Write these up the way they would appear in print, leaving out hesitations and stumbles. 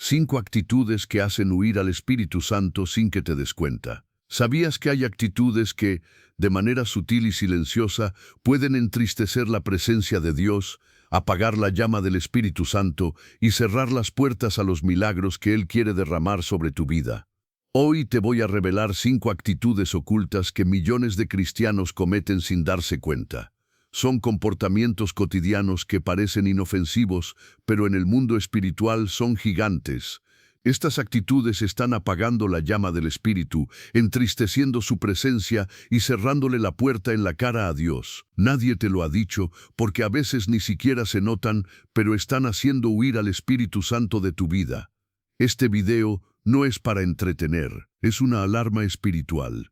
5 actitudes que hacen huir al Espíritu Santo sin que te des cuenta. ¿Sabías que hay actitudes que, de manera sutil y silenciosa, pueden entristecer la presencia de Dios, apagar la llama del Espíritu Santo y cerrar las puertas a los milagros que Él quiere derramar sobre tu vida? Hoy te voy a revelar 5 actitudes ocultas que millones de cristianos cometen sin darse cuenta. Son comportamientos cotidianos que parecen inofensivos, pero en el mundo espiritual son gigantes. Estas actitudes están apagando la llama del Espíritu, entristeciendo su presencia y cerrándole la puerta en la cara a Dios. Nadie te lo ha dicho, porque a veces ni siquiera se notan, pero están haciendo huir al Espíritu Santo de tu vida. Este video no es para entretener, es una alarma espiritual.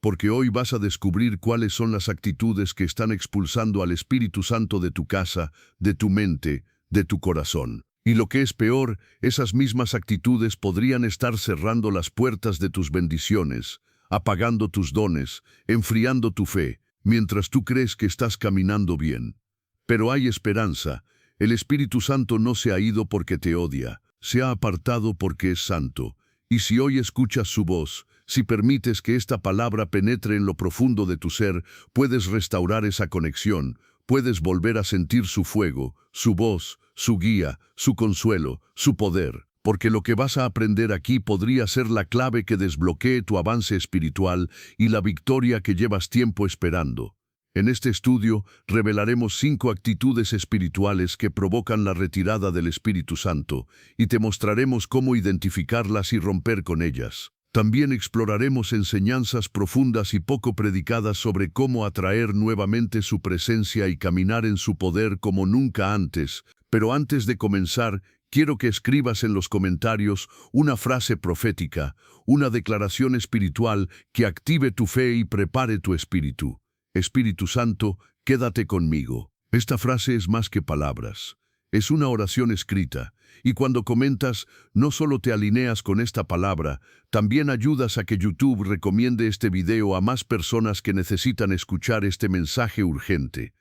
Porque hoy vas a descubrir cuáles son las actitudes que están expulsando al Espíritu Santo de tu casa, de tu mente, de tu corazón. Y lo que es peor, esas mismas actitudes podrían estar cerrando las puertas de tus bendiciones, apagando tus dones, enfriando tu fe, mientras tú crees que estás caminando bien. Pero hay esperanza. El Espíritu Santo no se ha ido porque te odia, se ha apartado porque es santo. Y si hoy escuchas su voz, si permites que esta palabra penetre en lo profundo de tu ser, puedes restaurar esa conexión, puedes volver a sentir su fuego, su voz, su guía, su consuelo, su poder, porque lo que vas a aprender aquí podría ser la clave que desbloquee tu avance espiritual y la victoria que llevas tiempo esperando. En este estudio revelaremos 5 actitudes espirituales que provocan la retirada del Espíritu Santo y te mostraremos cómo identificarlas y romper con ellas. También exploraremos enseñanzas profundas y poco predicadas sobre cómo atraer nuevamente su presencia y caminar en su poder como nunca antes. Pero antes de comenzar, quiero que escribas en los comentarios una frase profética, una declaración espiritual que active tu fe y prepare tu espíritu. Espíritu Santo, quédate conmigo. Esta frase es más que palabras. Es una oración escrita, y cuando comentas, no solo te alineas con esta palabra, también ayudas a que YouTube recomiende este video a más personas que necesitan escuchar este mensaje urgente.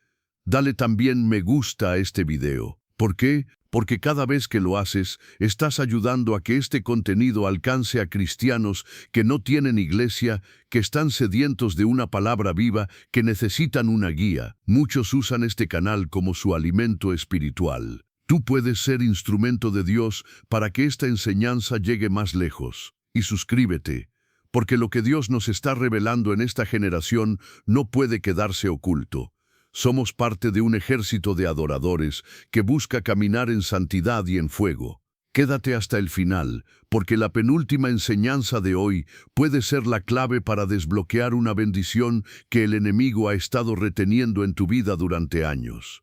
Dale también me gusta a este video. ¿Por qué? Porque cada vez que lo haces, estás ayudando a que este contenido alcance a cristianos que no tienen iglesia, que están sedientos de una palabra viva, que necesitan una guía. Muchos usan este canal como su alimento espiritual. Tú puedes ser instrumento de Dios para que esta enseñanza llegue más lejos. Y suscríbete, porque lo que Dios nos está revelando en esta generación no puede quedarse oculto. Somos parte de un ejército de adoradores que busca caminar en santidad y en fuego. Quédate hasta el final, porque la penúltima enseñanza de hoy puede ser la clave para desbloquear una bendición que el enemigo ha estado reteniendo en tu vida durante años.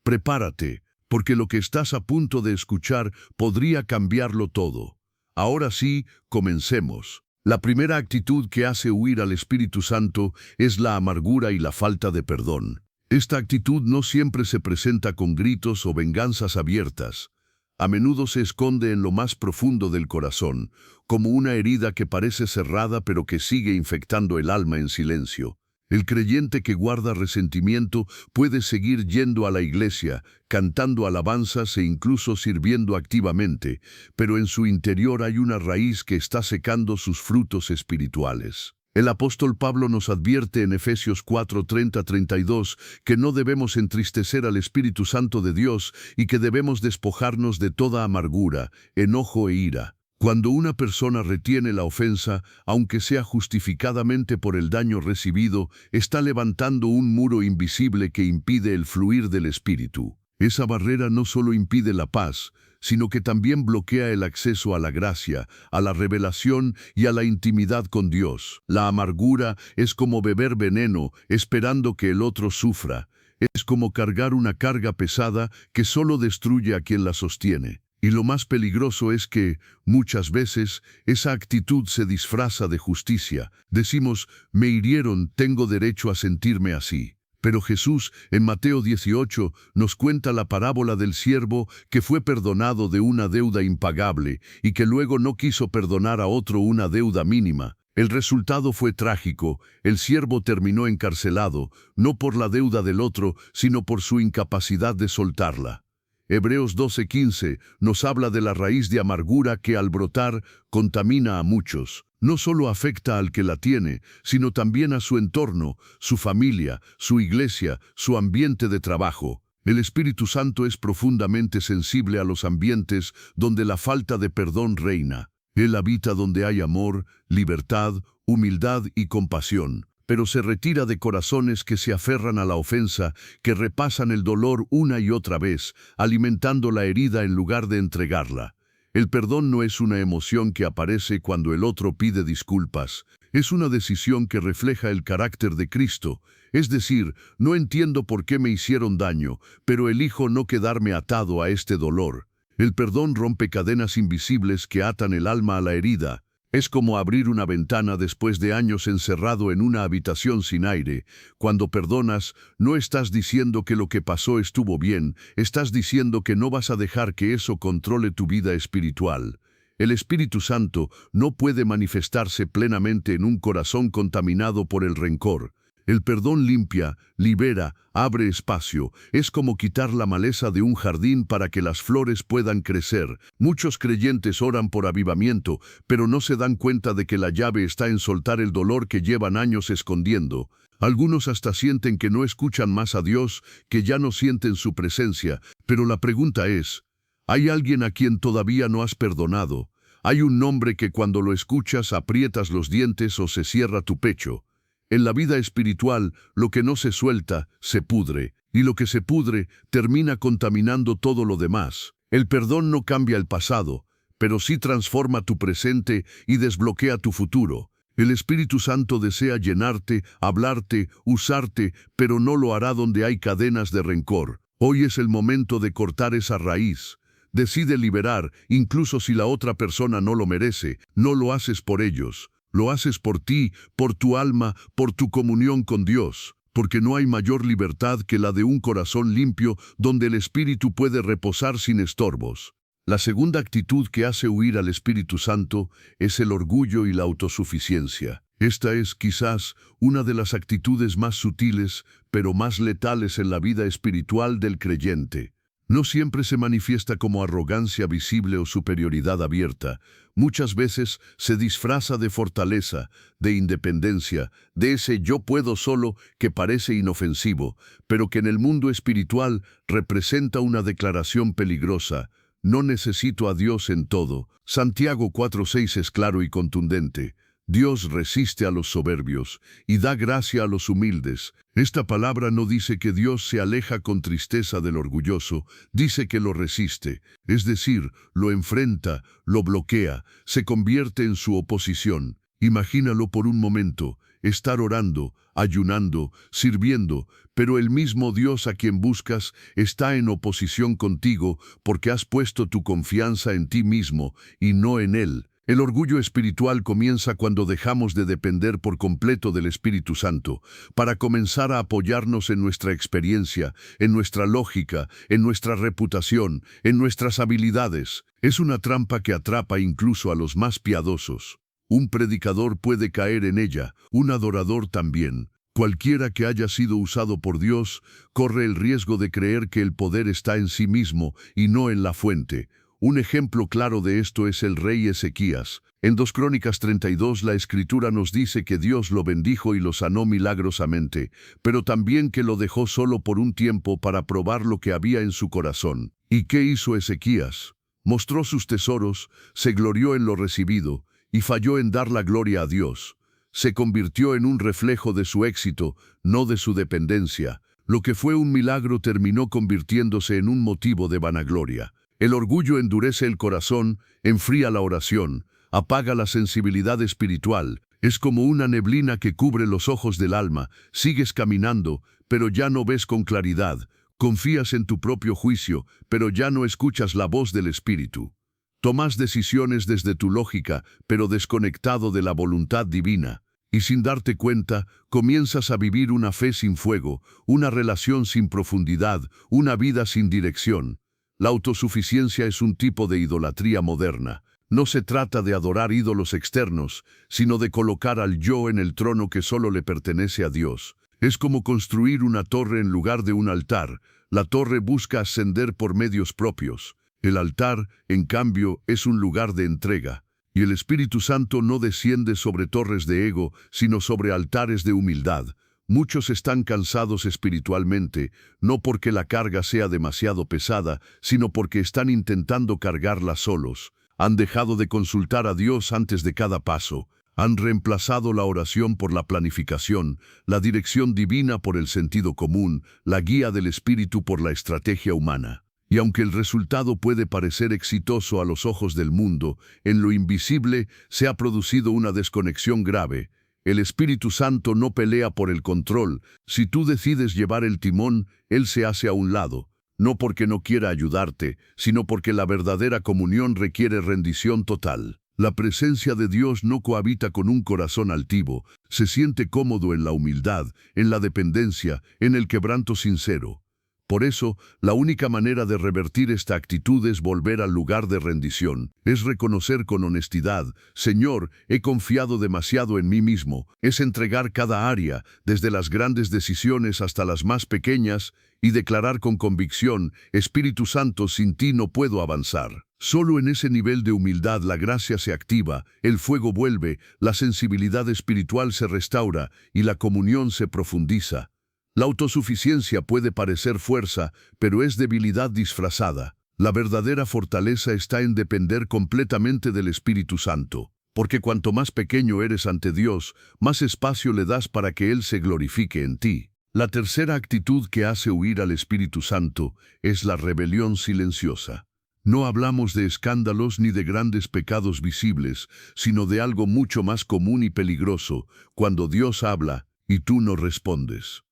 Prepárate, porque lo que estás a punto de escuchar podría cambiarlo todo. Ahora sí, comencemos. La primera actitud que hace huir al Espíritu Santo es la amargura y la falta de perdón. Esta actitud no siempre se presenta con gritos o venganzas abiertas. A menudo se esconde en lo más profundo del corazón, como una herida que parece cerrada pero que sigue infectando el alma en silencio. El creyente que guarda resentimiento puede seguir yendo a la iglesia, cantando alabanzas e incluso sirviendo activamente, pero en su interior hay una raíz que está secando sus frutos espirituales. El apóstol Pablo nos advierte en Efesios 4:30-32 que no debemos entristecer al Espíritu Santo de Dios y que debemos despojarnos de toda amargura, enojo e ira. Cuando una persona retiene la ofensa, aunque sea justificadamente por el daño recibido, está levantando un muro invisible que impide el fluir del Espíritu. Esa barrera no solo impide la paz, sino que también bloquea el acceso a la gracia, a la revelación y a la intimidad con Dios. La amargura es como beber veneno, esperando que el otro sufra. Es como cargar una carga pesada que solo destruye a quien la sostiene. Y lo más peligroso es que, muchas veces, esa actitud se disfraza de justicia. Decimos, me hirieron, tengo derecho a sentirme así. Pero Jesús, en Mateo 18, nos cuenta la parábola del siervo que fue perdonado de una deuda impagable y que luego no quiso perdonar a otro una deuda mínima. El resultado fue trágico. El siervo terminó encarcelado, no por la deuda del otro, sino por su incapacidad de soltarla. Hebreos 12:15 nos habla de la raíz de amargura que al brotar contamina a muchos. No solo afecta al que la tiene, sino también a su entorno, su familia, su iglesia, su ambiente de trabajo. El Espíritu Santo es profundamente sensible a los ambientes donde la falta de perdón reina. Él habita donde hay amor, libertad, humildad y compasión, pero se retira de corazones que se aferran a la ofensa, que repasan el dolor una y otra vez, alimentando la herida en lugar de entregarla. El perdón no es una emoción que aparece cuando el otro pide disculpas. Es una decisión que refleja el carácter de Cristo. Es decir, no entiendo por qué me hicieron daño, pero elijo no quedarme atado a este dolor. El perdón rompe cadenas invisibles que atan el alma a la herida. Es como abrir una ventana después de años encerrado en una habitación sin aire. Cuando perdonas, no estás diciendo que lo que pasó estuvo bien, estás diciendo que no vas a dejar que eso controle tu vida espiritual. El Espíritu Santo no puede manifestarse plenamente en un corazón contaminado por el rencor. El perdón limpia, libera, abre espacio. Es como quitar la maleza de un jardín para que las flores puedan crecer. Muchos creyentes oran por avivamiento, pero no se dan cuenta de que la llave está en soltar el dolor que llevan años escondiendo. Algunos hasta sienten que no escuchan más a Dios, que ya no sienten su presencia. Pero la pregunta es, ¿hay alguien a quien todavía no has perdonado? ¿Hay un nombre que cuando lo escuchas aprietas los dientes o se cierra tu pecho? En la vida espiritual, lo que no se suelta, se pudre, y lo que se pudre termina contaminando todo lo demás. El perdón no cambia el pasado, pero sí transforma tu presente y desbloquea tu futuro. El Espíritu Santo desea llenarte, hablarte, usarte, pero no lo hará donde hay cadenas de rencor. Hoy es el momento de cortar esa raíz. Decide liberar, incluso si la otra persona no lo merece. No lo haces por ellos. Lo haces por ti, por tu alma, por tu comunión con Dios, porque no hay mayor libertad que la de un corazón limpio donde el Espíritu puede reposar sin estorbos. La segunda actitud que hace huir al Espíritu Santo es el orgullo y la autosuficiencia. Esta es, quizás, una de las actitudes más sutiles, pero más letales en la vida espiritual del creyente. No siempre se manifiesta como arrogancia visible o superioridad abierta. Muchas veces se disfraza de fortaleza, de independencia, de ese yo puedo solo que parece inofensivo, pero que en el mundo espiritual representa una declaración peligrosa. No necesito a Dios en todo. Santiago 4:6 es claro y contundente. Dios resiste a los soberbios y da gracia a los humildes. Esta palabra no dice que Dios se aleja con tristeza del orgulloso, dice que lo resiste, es decir, lo enfrenta, lo bloquea, se convierte en su oposición. Imagínalo por un momento, estar orando, ayunando, sirviendo, pero el mismo Dios a quien buscas está en oposición contigo porque has puesto tu confianza en ti mismo y no en Él. El orgullo espiritual comienza cuando dejamos de depender por completo del Espíritu Santo, para comenzar a apoyarnos en nuestra experiencia, en nuestra lógica, en nuestra reputación, en nuestras habilidades. Es una trampa que atrapa incluso a los más piadosos. Un predicador puede caer en ella, un adorador también. Cualquiera que haya sido usado por Dios corre el riesgo de creer que el poder está en sí mismo y no en la fuente. Un ejemplo claro de esto es el rey Ezequías. En 2 Crónicas 32 la Escritura nos dice que Dios lo bendijo y lo sanó milagrosamente, pero también que lo dejó solo por un tiempo para probar lo que había en su corazón. ¿Y qué hizo Ezequías? Mostró sus tesoros, se glorió en lo recibido y falló en dar la gloria a Dios. Se convirtió en un reflejo de su éxito, no de su dependencia. Lo que fue un milagro terminó convirtiéndose en un motivo de vanagloria. El orgullo endurece el corazón, enfría la oración, apaga la sensibilidad espiritual. Es como una neblina que cubre los ojos del alma. Sigues caminando, pero ya no ves con claridad. Confías en tu propio juicio, pero ya no escuchas la voz del Espíritu. Tomas decisiones desde tu lógica, pero desconectado de la voluntad divina. Y sin darte cuenta, comienzas a vivir una fe sin fuego, una relación sin profundidad, una vida sin dirección. La autosuficiencia es un tipo de idolatría moderna. No se trata de adorar ídolos externos, sino de colocar al yo en el trono que solo le pertenece a Dios. Es como construir una torre en lugar de un altar. La torre busca ascender por medios propios. El altar, en cambio, es un lugar de entrega. Y el Espíritu Santo no desciende sobre torres de ego, sino sobre altares de humildad. Muchos están cansados espiritualmente, no porque la carga sea demasiado pesada, sino porque están intentando cargarla solos. Han dejado de consultar a Dios antes de cada paso. Han reemplazado la oración por la planificación, la dirección divina por el sentido común, la guía del Espíritu por la estrategia humana. Y aunque el resultado puede parecer exitoso a los ojos del mundo, en lo invisible se ha producido una desconexión grave. El Espíritu Santo no pelea por el control. Si tú decides llevar el timón, Él se hace a un lado. No porque no quiera ayudarte, sino porque la verdadera comunión requiere rendición total. La presencia de Dios no cohabita con un corazón altivo, se siente cómodo en la humildad, en la dependencia, en el quebranto sincero. Por eso, la única manera de revertir esta actitud es volver al lugar de rendición, es reconocer con honestidad, Señor, he confiado demasiado en mí mismo, es entregar cada área, desde las grandes decisiones hasta las más pequeñas, y declarar con convicción, Espíritu Santo, sin ti no puedo avanzar. Solo en ese nivel de humildad la gracia se activa, el fuego vuelve, la sensibilidad espiritual se restaura y la comunión se profundiza. La autosuficiencia puede parecer fuerza, pero es debilidad disfrazada. La verdadera fortaleza está en depender completamente del Espíritu Santo, porque cuanto más pequeño eres ante Dios, más espacio le das para que Él se glorifique en ti. La tercera actitud que hace huir al Espíritu Santo es la rebelión silenciosa. No hablamos de escándalos ni de grandes pecados visibles, sino de algo mucho más común y peligroso, cuando Dios habla y tú no respondes.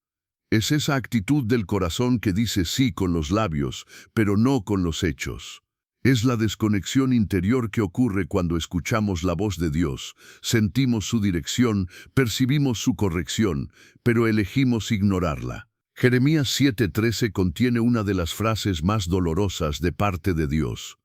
Es esa actitud del corazón que dice sí con los labios, pero no con los hechos. Es la desconexión interior que ocurre cuando escuchamos la voz de Dios, sentimos su dirección, percibimos su corrección, pero elegimos ignorarla. Jeremías 7:13 contiene una de las frases más dolorosas de parte de Dios.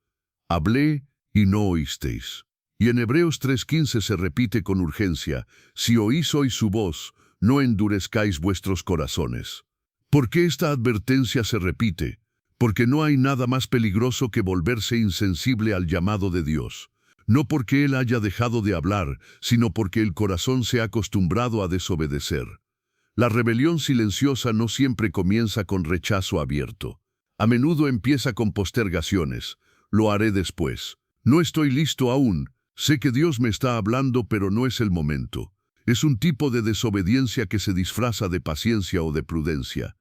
Hablé y no oísteis. Y en Hebreos 3:15 se repite con urgencia, si oís hoy su voz, no endurezcáis vuestros corazones. ¿Por qué esta advertencia se repite? Porque no hay nada más peligroso que volverse insensible al llamado de Dios. No porque Él haya dejado de hablar, sino porque el corazón se ha acostumbrado a desobedecer. La rebelión silenciosa no siempre comienza con rechazo abierto. A menudo empieza con postergaciones. Lo haré después. No estoy listo aún. Sé que Dios me está hablando, pero no es el momento. Es un tipo de desobediencia que se disfraza de paciencia o de prudencia.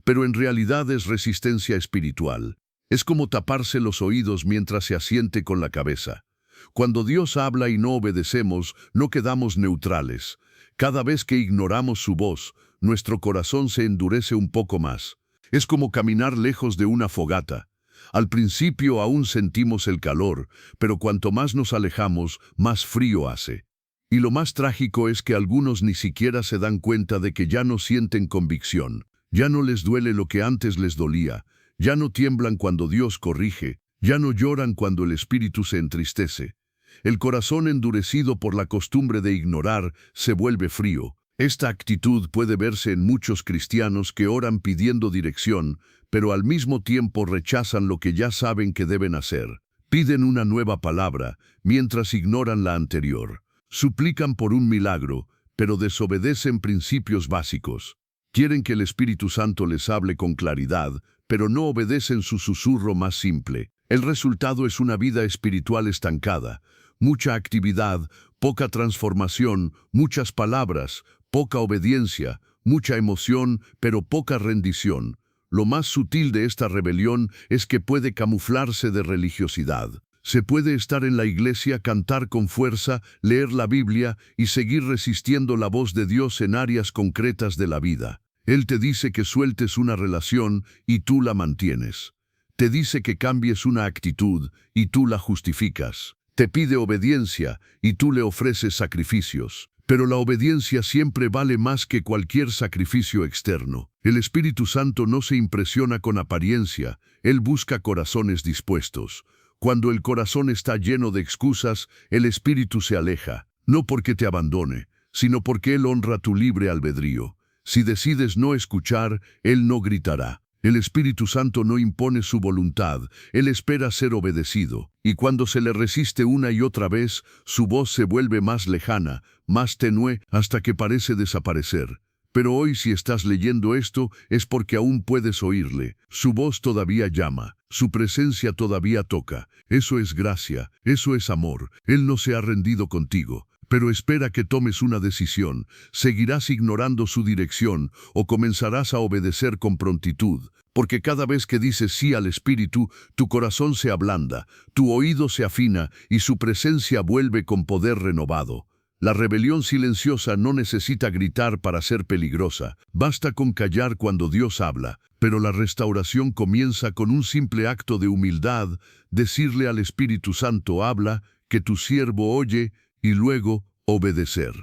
Pero en realidad es resistencia espiritual. Es como taparse los oídos mientras se asiente con la cabeza. Cuando Dios habla y no obedecemos, no quedamos neutrales. Cada vez que ignoramos su voz, nuestro corazón se endurece un poco más. Es como caminar lejos de una fogata. Al principio aún sentimos el calor, pero cuanto más nos alejamos, más frío hace. Y lo más trágico es que algunos ni siquiera se dan cuenta de que ya no sienten convicción. Ya no les duele lo que antes les dolía, ya no tiemblan cuando Dios corrige, ya no lloran cuando el espíritu se entristece. El corazón endurecido por la costumbre de ignorar se vuelve frío. Esta actitud puede verse en muchos cristianos que oran pidiendo dirección, pero al mismo tiempo rechazan lo que ya saben que deben hacer. Piden una nueva palabra, mientras ignoran la anterior. Suplican por un milagro, pero desobedecen principios básicos. Quieren que el Espíritu Santo les hable con claridad, pero no obedecen su susurro más simple. El resultado es una vida espiritual estancada, mucha actividad, poca transformación, muchas palabras, poca obediencia, mucha emoción, pero poca rendición. Lo más sutil de esta rebelión es que puede camuflarse de religiosidad. Se puede estar en la iglesia, cantar con fuerza, leer la Biblia y seguir resistiendo la voz de Dios en áreas concretas de la vida. Él te dice que sueltes una relación y tú la mantienes. Te dice que cambies una actitud y tú la justificas. Te pide obediencia y tú le ofreces sacrificios. Pero la obediencia siempre vale más que cualquier sacrificio externo. El Espíritu Santo no se impresiona con apariencia, Él busca corazones dispuestos. Cuando el corazón está lleno de excusas, el Espíritu se aleja, no porque te abandone, sino porque Él honra tu libre albedrío. Si decides no escuchar, Él no gritará. El Espíritu Santo no impone su voluntad, Él espera ser obedecido, y cuando se le resiste una y otra vez, su voz se vuelve más lejana, más tenue, hasta que parece desaparecer. Pero hoy si estás leyendo esto es porque aún puedes oírle. Su voz todavía llama, su presencia todavía toca. Eso es gracia, eso es amor. Él no se ha rendido contigo, pero espera que tomes una decisión. ¿Seguirás ignorando su dirección o comenzarás a obedecer con prontitud? Porque cada vez que dices sí al Espíritu, tu corazón se ablanda, tu oído se afina y su presencia vuelve con poder renovado. La rebelión silenciosa no necesita gritar para ser peligrosa, basta con callar cuando Dios habla, pero la restauración comienza con un simple acto de humildad, decirle al Espíritu Santo habla, que tu siervo oye, y luego obedecer.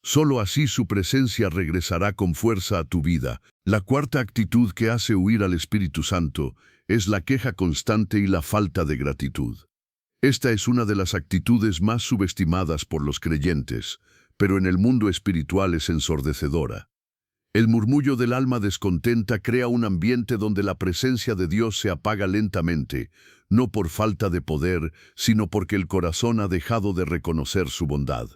Solo así su presencia regresará con fuerza a tu vida. La cuarta actitud que hace huir al Espíritu Santo es la queja constante y la falta de gratitud. Esta es una de las actitudes más subestimadas por los creyentes, pero en el mundo espiritual es ensordecedora. El murmullo del alma descontenta crea un ambiente donde la presencia de Dios se apaga lentamente, no por falta de poder, sino porque el corazón ha dejado de reconocer su bondad.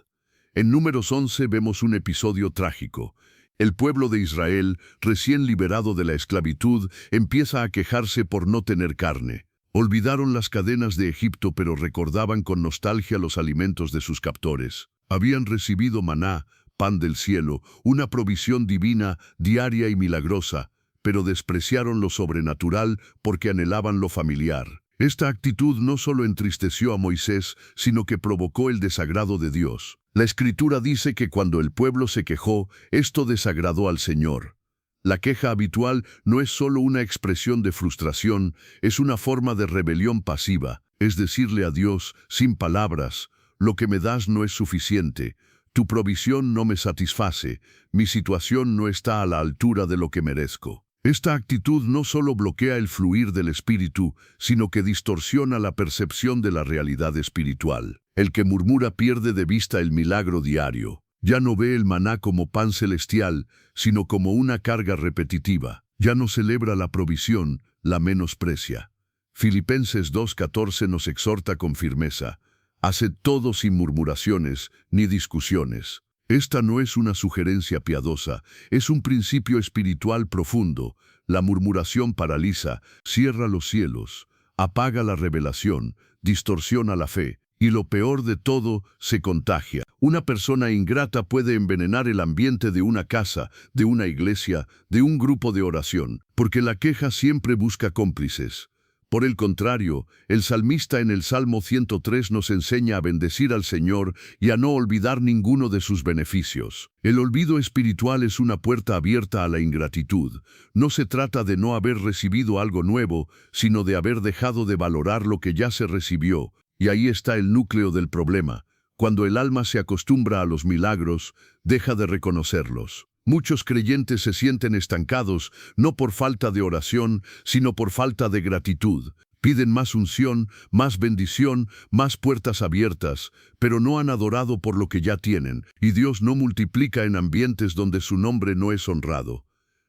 En Números 11 vemos un episodio trágico. El pueblo de Israel, recién liberado de la esclavitud, empieza a quejarse por no tener carne. Olvidaron las cadenas de Egipto, pero recordaban con nostalgia los alimentos de sus captores. Habían recibido maná, pan del cielo, una provisión divina, diaria y milagrosa, pero despreciaron lo sobrenatural porque anhelaban lo familiar. Esta actitud no solo entristeció a Moisés, sino que provocó el desagrado de Dios. La Escritura dice que cuando el pueblo se quejó, esto desagradó al Señor. La queja habitual no es solo una expresión de frustración, es una forma de rebelión pasiva, es decirle a Dios, sin palabras, lo que me das no es suficiente, tu provisión no me satisface, mi situación no está a la altura de lo que merezco. Esta actitud no solo bloquea el fluir del Espíritu, sino que distorsiona la percepción de la realidad espiritual. El que murmura pierde de vista el milagro diario. Ya no ve el maná como pan celestial, sino como una carga repetitiva. Ya no celebra la provisión, la menosprecia. Filipenses 2:14 nos exhorta con firmeza: haced todo sin murmuraciones ni discusiones. Esta no es una sugerencia piadosa, es un principio espiritual profundo. La murmuración paraliza, cierra los cielos, apaga la revelación, distorsiona la fe. Y lo peor de todo, se contagia. Una persona ingrata puede envenenar el ambiente de una casa, de una iglesia, de un grupo de oración, porque la queja siempre busca cómplices. Por el contrario, el salmista en el Salmo 103 nos enseña a bendecir al Señor y a no olvidar ninguno de sus beneficios. El olvido espiritual es una puerta abierta a la ingratitud. No se trata de no haber recibido algo nuevo, sino de haber dejado de valorar lo que ya se recibió. Y ahí está el núcleo del problema. Cuando el alma se acostumbra a los milagros, deja de reconocerlos. Muchos creyentes se sienten estancados, no por falta de oración, sino por falta de gratitud. Piden más unción, más bendición, más puertas abiertas, pero no han adorado por lo que ya tienen, y Dios no multiplica en ambientes donde su nombre no es honrado.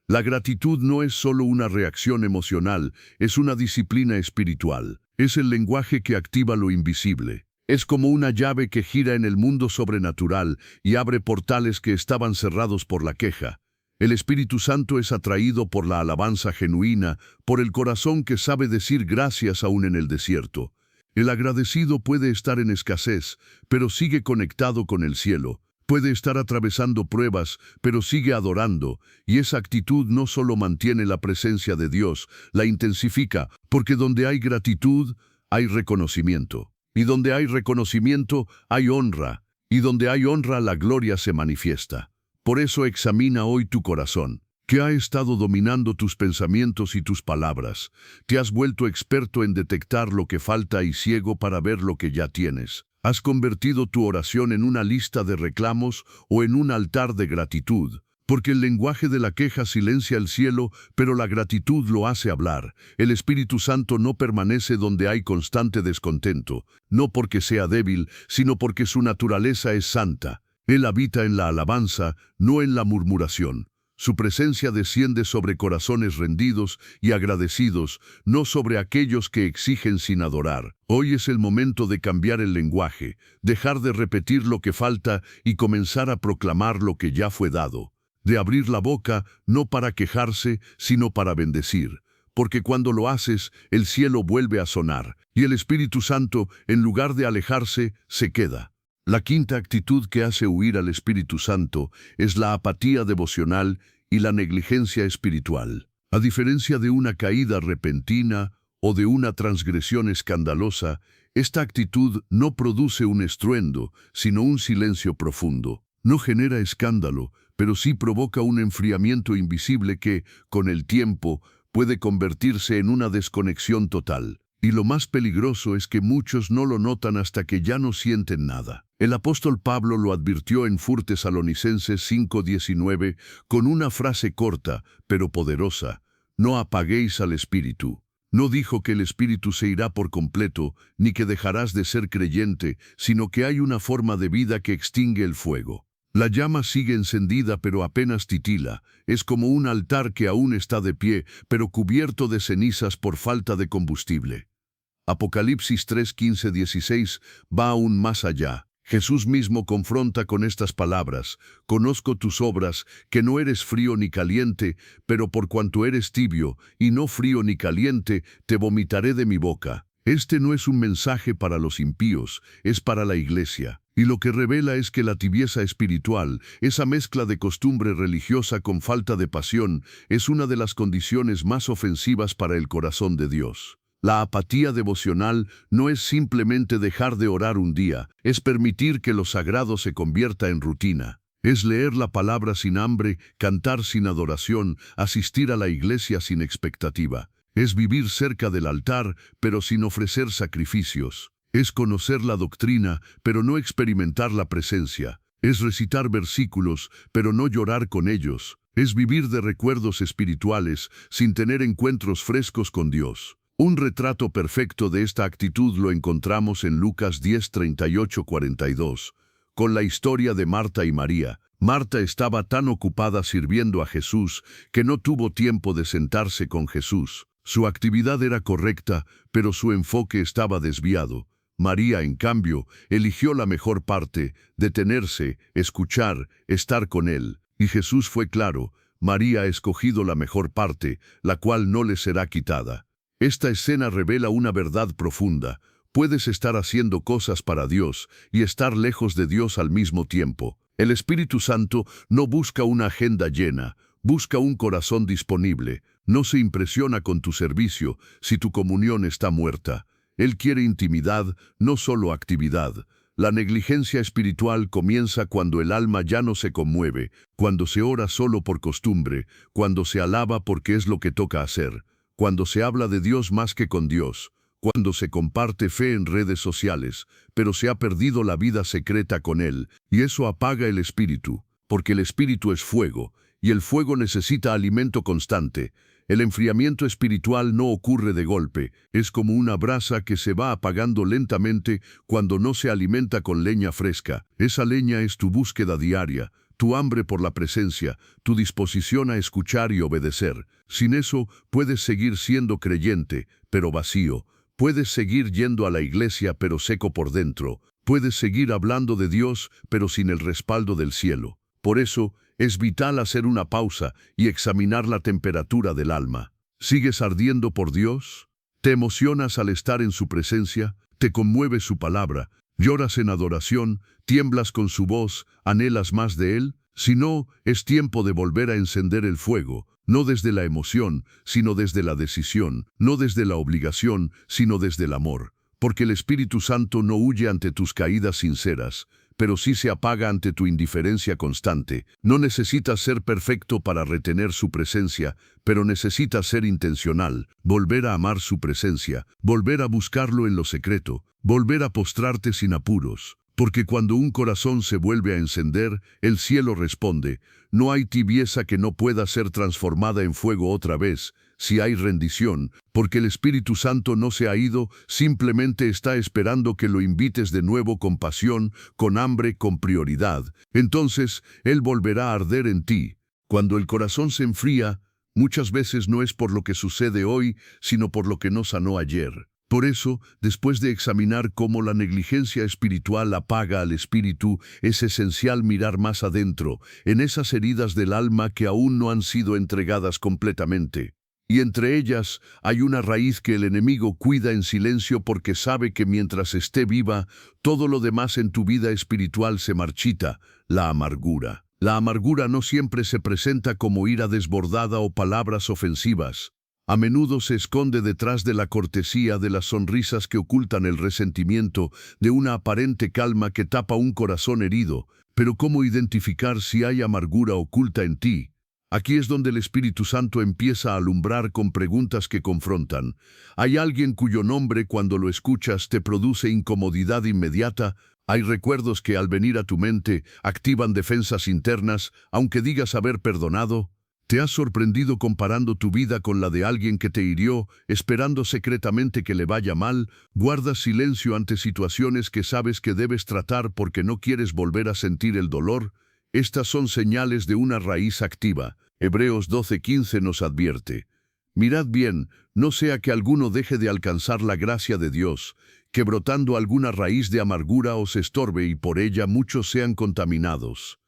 La gratitud no es solo una reacción emocional, es una disciplina espiritual. Es el lenguaje que activa lo invisible. Es como una llave que gira en el mundo sobrenatural y abre portales que estaban cerrados por la queja. El Espíritu Santo es atraído por la alabanza genuina, por el corazón que sabe decir gracias aún en el desierto. El agradecido puede estar en escasez, pero sigue conectado con el cielo. Puede estar atravesando pruebas, pero sigue adorando, y esa actitud no solo mantiene la presencia de Dios, la intensifica, porque donde hay gratitud, hay reconocimiento. Y donde hay reconocimiento, hay honra. Y donde hay honra, la gloria se manifiesta. Por eso examina hoy tu corazón. ¿Qué ha estado dominando tus pensamientos y tus palabras? ¿Te has vuelto experto en detectar lo que falta y ciego para ver lo que ya tienes? ¿Has convertido tu oración en una lista de reclamos o en un altar de gratitud? Porque el lenguaje de la queja silencia el cielo, pero la gratitud lo hace hablar. El Espíritu Santo no permanece donde hay constante descontento, no porque sea débil, sino porque su naturaleza es santa. Él habita en la alabanza, no en la murmuración. Su presencia desciende sobre corazones rendidos y agradecidos, no sobre aquellos que exigen sin adorar. Hoy es el momento de cambiar el lenguaje, dejar de repetir lo que falta y comenzar a proclamar lo que ya fue dado. De abrir la boca, no para quejarse, sino para bendecir. Porque cuando lo haces, el cielo vuelve a sonar, y el Espíritu Santo, en lugar de alejarse, se queda. La quinta actitud que hace huir al Espíritu Santo es la apatía devocional y la negligencia espiritual. A diferencia de una caída repentina o de una transgresión escandalosa, esta actitud no produce un estruendo, sino un silencio profundo. No genera escándalo, pero sí provoca un enfriamiento invisible que, con el tiempo, puede convertirse en una desconexión total. Y lo más peligroso es que muchos no lo notan hasta que ya no sienten nada. El apóstol Pablo lo advirtió en 1 Tesalonicenses 5:19 con una frase corta, pero poderosa: no apaguéis al Espíritu. No dijo que el Espíritu se irá por completo, ni que dejarás de ser creyente, sino que hay una forma de vida que extingue el fuego. La llama sigue encendida pero apenas titila. Es como un altar que aún está de pie, pero cubierto de cenizas por falta de combustible. Apocalipsis 3:15-16 va aún más allá. Jesús mismo confronta con estas palabras: conozco tus obras, que no eres frío ni caliente, pero por cuanto eres tibio, y no frío ni caliente, te vomitaré de mi boca. Este no es un mensaje para los impíos, es para la iglesia. Y lo que revela es que la tibieza espiritual, esa mezcla de costumbre religiosa con falta de pasión, es una de las condiciones más ofensivas para el corazón de Dios. La apatía devocional no es simplemente dejar de orar un día, es permitir que lo sagrado se convierta en rutina. Es leer la palabra sin hambre, cantar sin adoración, asistir a la iglesia sin expectativa. Es vivir cerca del altar, pero sin ofrecer sacrificios. Es conocer la doctrina, pero no experimentar la presencia. Es recitar versículos, pero no llorar con ellos. Es vivir de recuerdos espirituales, sin tener encuentros frescos con Dios. Un retrato perfecto de esta actitud lo encontramos en Lucas 10:38-42, con la historia de Marta y María. Marta estaba tan ocupada sirviendo a Jesús que no tuvo tiempo de sentarse con Jesús. Su actividad era correcta, pero su enfoque estaba desviado. María, en cambio, eligió la mejor parte: detenerse, escuchar, estar con él. Y Jesús fue claro: María ha escogido la mejor parte, la cual no le será quitada. Esta escena revela una verdad profunda. Puedes estar haciendo cosas para Dios y estar lejos de Dios al mismo tiempo. El Espíritu Santo no busca una agenda llena, busca un corazón disponible. No se impresiona con tu servicio si tu comunión está muerta. Él quiere intimidad, no solo actividad. La negligencia espiritual comienza cuando el alma ya no se conmueve, cuando se ora solo por costumbre, cuando se alaba porque es lo que toca hacer, cuando se habla de Dios más que con Dios, cuando se comparte fe en redes sociales, pero se ha perdido la vida secreta con Él, y eso apaga el espíritu, porque el espíritu es fuego, y el fuego necesita alimento constante. El enfriamiento espiritual no ocurre de golpe, es como una brasa que se va apagando lentamente cuando no se alimenta con leña fresca. Esa leña es tu búsqueda diaria, tu hambre por la presencia, tu disposición a escuchar y obedecer. Sin eso, puedes seguir siendo creyente, pero vacío. Puedes seguir yendo a la iglesia, pero seco por dentro. Puedes seguir hablando de Dios, pero sin el respaldo del cielo. Por eso, es vital hacer una pausa y examinar la temperatura del alma. ¿Sigues ardiendo por Dios? ¿Te emocionas al estar en su presencia? ¿Te conmueve su palabra? ¿Lloras en adoración? ¿Tiemblas con su voz? ¿Anhelas más de Él? Si no, es tiempo de volver a encender el fuego, no desde la emoción, sino desde la decisión, no desde la obligación, sino desde el amor. Porque el Espíritu Santo no huye ante tus caídas sinceras, pero sí se apaga ante tu indiferencia constante. No necesitas ser perfecto para retener su presencia, pero necesitas ser intencional, volver a amar su presencia, volver a buscarlo en lo secreto, volver a postrarte sin apuros. Porque cuando un corazón se vuelve a encender, el cielo responde. No hay tibieza que no pueda ser transformada en fuego otra vez, si hay rendición, porque el Espíritu Santo no se ha ido, simplemente está esperando que lo invites de nuevo con pasión, con hambre, con prioridad. Entonces, Él volverá a arder en ti. Cuando el corazón se enfría, muchas veces no es por lo que sucede hoy, sino por lo que no sanó ayer. Por eso, después de examinar cómo la negligencia espiritual apaga al espíritu, es esencial mirar más adentro, en esas heridas del alma que aún no han sido entregadas completamente. Y entre ellas hay una raíz que el enemigo cuida en silencio porque sabe que mientras esté viva, todo lo demás en tu vida espiritual se marchita: la amargura. La amargura no siempre se presenta como ira desbordada o palabras ofensivas. A menudo se esconde detrás de la cortesía, de las sonrisas que ocultan el resentimiento, de una aparente calma que tapa un corazón herido. Pero ¿cómo identificar si hay amargura oculta en ti? Aquí es donde el Espíritu Santo empieza a alumbrar con preguntas que confrontan. ¿Hay alguien cuyo nombre cuando lo escuchas te produce incomodidad inmediata? ¿Hay recuerdos que al venir a tu mente activan defensas internas, aunque digas haber perdonado? ¿Te has sorprendido comparando tu vida con la de alguien que te hirió, esperando secretamente que le vaya mal? ¿Guardas silencio ante situaciones que sabes que debes tratar porque no quieres volver a sentir el dolor? Estas son señales de una raíz activa. Hebreos 12:15 nos advierte: mirad bien, no sea que alguno deje de alcanzar la gracia de Dios, que brotando alguna raíz de amargura os estorbe y por ella muchos sean contaminados.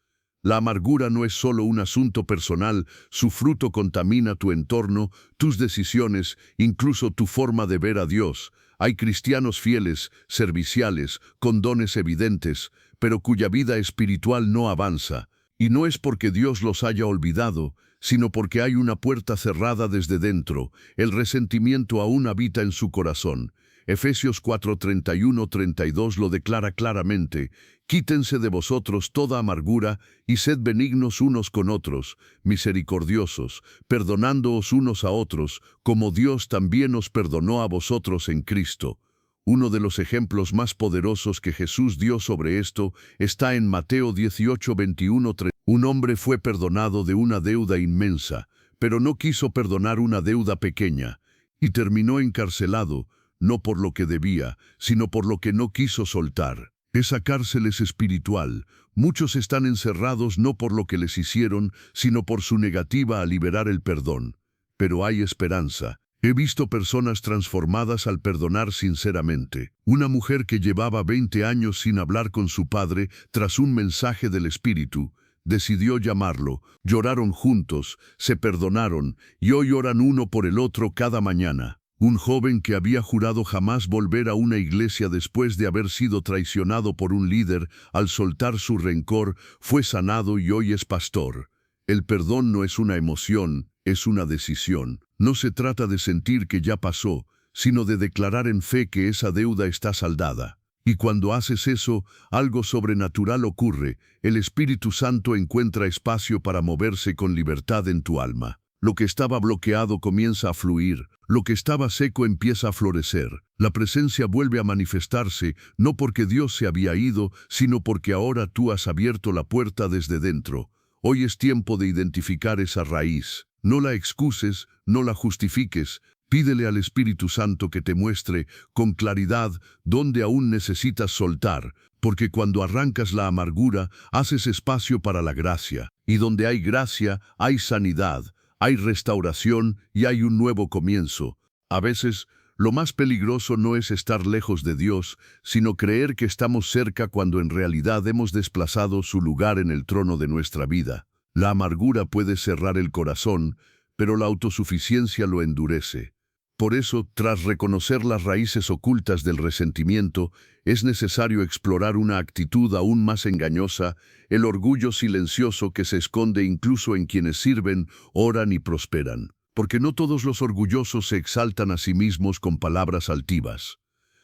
La amargura no es solo un asunto personal, su fruto contamina tu entorno, tus decisiones, incluso tu forma de ver a Dios. Hay cristianos fieles, serviciales, con dones evidentes, pero cuya vida espiritual no avanza. Y no es porque Dios los haya olvidado, sino porque hay una puerta cerrada desde dentro. El resentimiento aún habita en su corazón. Efesios 4:31-32 lo declara claramente: quítense de vosotros toda amargura y sed benignos unos con otros, misericordiosos, perdonándoos unos a otros, como Dios también os perdonó a vosotros en Cristo. Uno de los ejemplos más poderosos que Jesús dio sobre esto está en Mateo 18:21-30. Un hombre fue perdonado de una deuda inmensa, pero no quiso perdonar una deuda pequeña, y terminó encarcelado, no por lo que debía, sino por lo que no quiso soltar. Esa cárcel es espiritual. Muchos están encerrados no por lo que les hicieron, sino por su negativa a liberar el perdón. Pero hay esperanza. He visto personas transformadas al perdonar sinceramente. Una mujer que llevaba 20 años sin hablar con su padre, tras un mensaje del Espíritu, decidió llamarlo. Lloraron juntos, se perdonaron, y hoy oran uno por el otro cada mañana. Un joven que había jurado jamás volver a una iglesia después de haber sido traicionado por un líder, al soltar su rencor, fue sanado y hoy es pastor. El perdón no es una emoción, es una decisión. No se trata de sentir que ya pasó, sino de declarar en fe que esa deuda está saldada. Y cuando haces eso, algo sobrenatural ocurre. El Espíritu Santo encuentra espacio para moverse con libertad en tu alma. Lo que estaba bloqueado comienza a fluir, lo que estaba seco empieza a florecer. La presencia vuelve a manifestarse, no porque Dios se había ido, sino porque ahora tú has abierto la puerta desde dentro. Hoy es tiempo de identificar esa raíz. No la excuses, no la justifiques. Pídele al Espíritu Santo que te muestre con claridad dónde aún necesitas soltar, porque cuando arrancas la amargura, haces espacio para la gracia. Y donde hay gracia, hay sanidad. Hay restauración y hay un nuevo comienzo. A veces, lo más peligroso no es estar lejos de Dios, sino creer que estamos cerca cuando en realidad hemos desplazado su lugar en el trono de nuestra vida. La amargura puede cerrar el corazón, pero la autosuficiencia lo endurece. Por eso, tras reconocer las raíces ocultas del resentimiento, es necesario explorar una actitud aún más engañosa: el orgullo silencioso que se esconde incluso en quienes sirven, oran y prosperan. Porque no todos los orgullosos se exaltan a sí mismos con palabras altivas.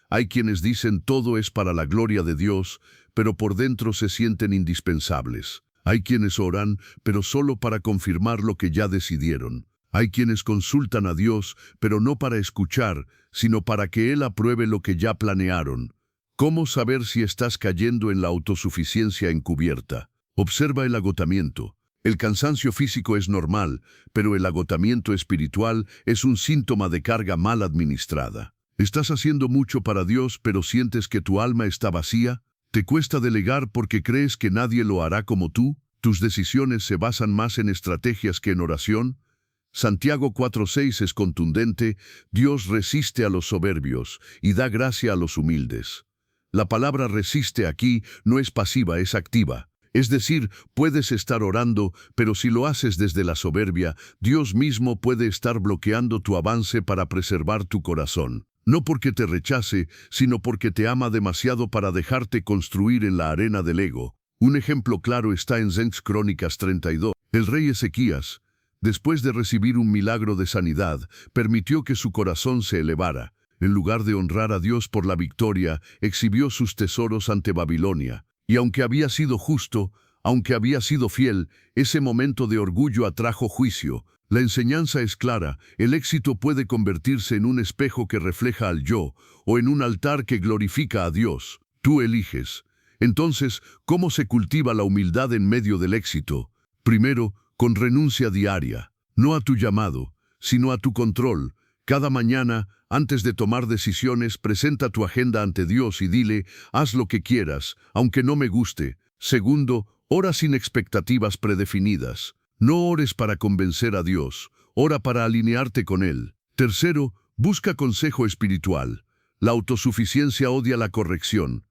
Hay quienes dicen todo es para la gloria de Dios, pero por dentro se sienten indispensables. Hay quienes oran, pero solo para confirmar lo que ya decidieron. Hay quienes consultan a Dios, pero no para escuchar, sino para que Él apruebe lo que ya planearon. ¿Cómo saber si estás cayendo en la autosuficiencia encubierta? Observa el agotamiento. El cansancio físico es normal, pero el agotamiento espiritual es un síntoma de carga mal administrada. ¿Estás haciendo mucho para Dios, pero sientes que tu alma está vacía? ¿Te cuesta delegar porque crees que nadie lo hará como tú? ¿Tus decisiones se basan más en estrategias que en oración? Santiago 4:6 es contundente: Dios resiste a los soberbios y da gracia a los humildes. La palabra resiste aquí no es pasiva, es activa. Es decir, puedes estar orando, pero si lo haces desde la soberbia, Dios mismo puede estar bloqueando tu avance para preservar tu corazón. No porque te rechace, sino porque te ama demasiado para dejarte construir en la arena del ego. Un ejemplo claro está en Crónicas 32. El rey Ezequías, después de recibir un milagro de sanidad, permitió que su corazón se elevara. En lugar de honrar a Dios por la victoria, exhibió sus tesoros ante Babilonia. Y aunque había sido justo, aunque había sido fiel, ese momento de orgullo atrajo juicio. La enseñanza es clara: el éxito puede convertirse en un espejo que refleja al yo, o en un altar que glorifica a Dios. Tú eliges. Entonces, ¿cómo se cultiva la humildad en medio del éxito? Primero, con renuncia diaria. No a tu llamado, sino a tu control. Cada mañana, antes de tomar decisiones, presenta tu agenda ante Dios y dile: haz lo que quieras, aunque no me guste. Segundo, ora sin expectativas predefinidas. No ores para convencer a Dios, ora para alinearte con Él. Tercero, busca consejo espiritual. La autosuficiencia odia la corrección,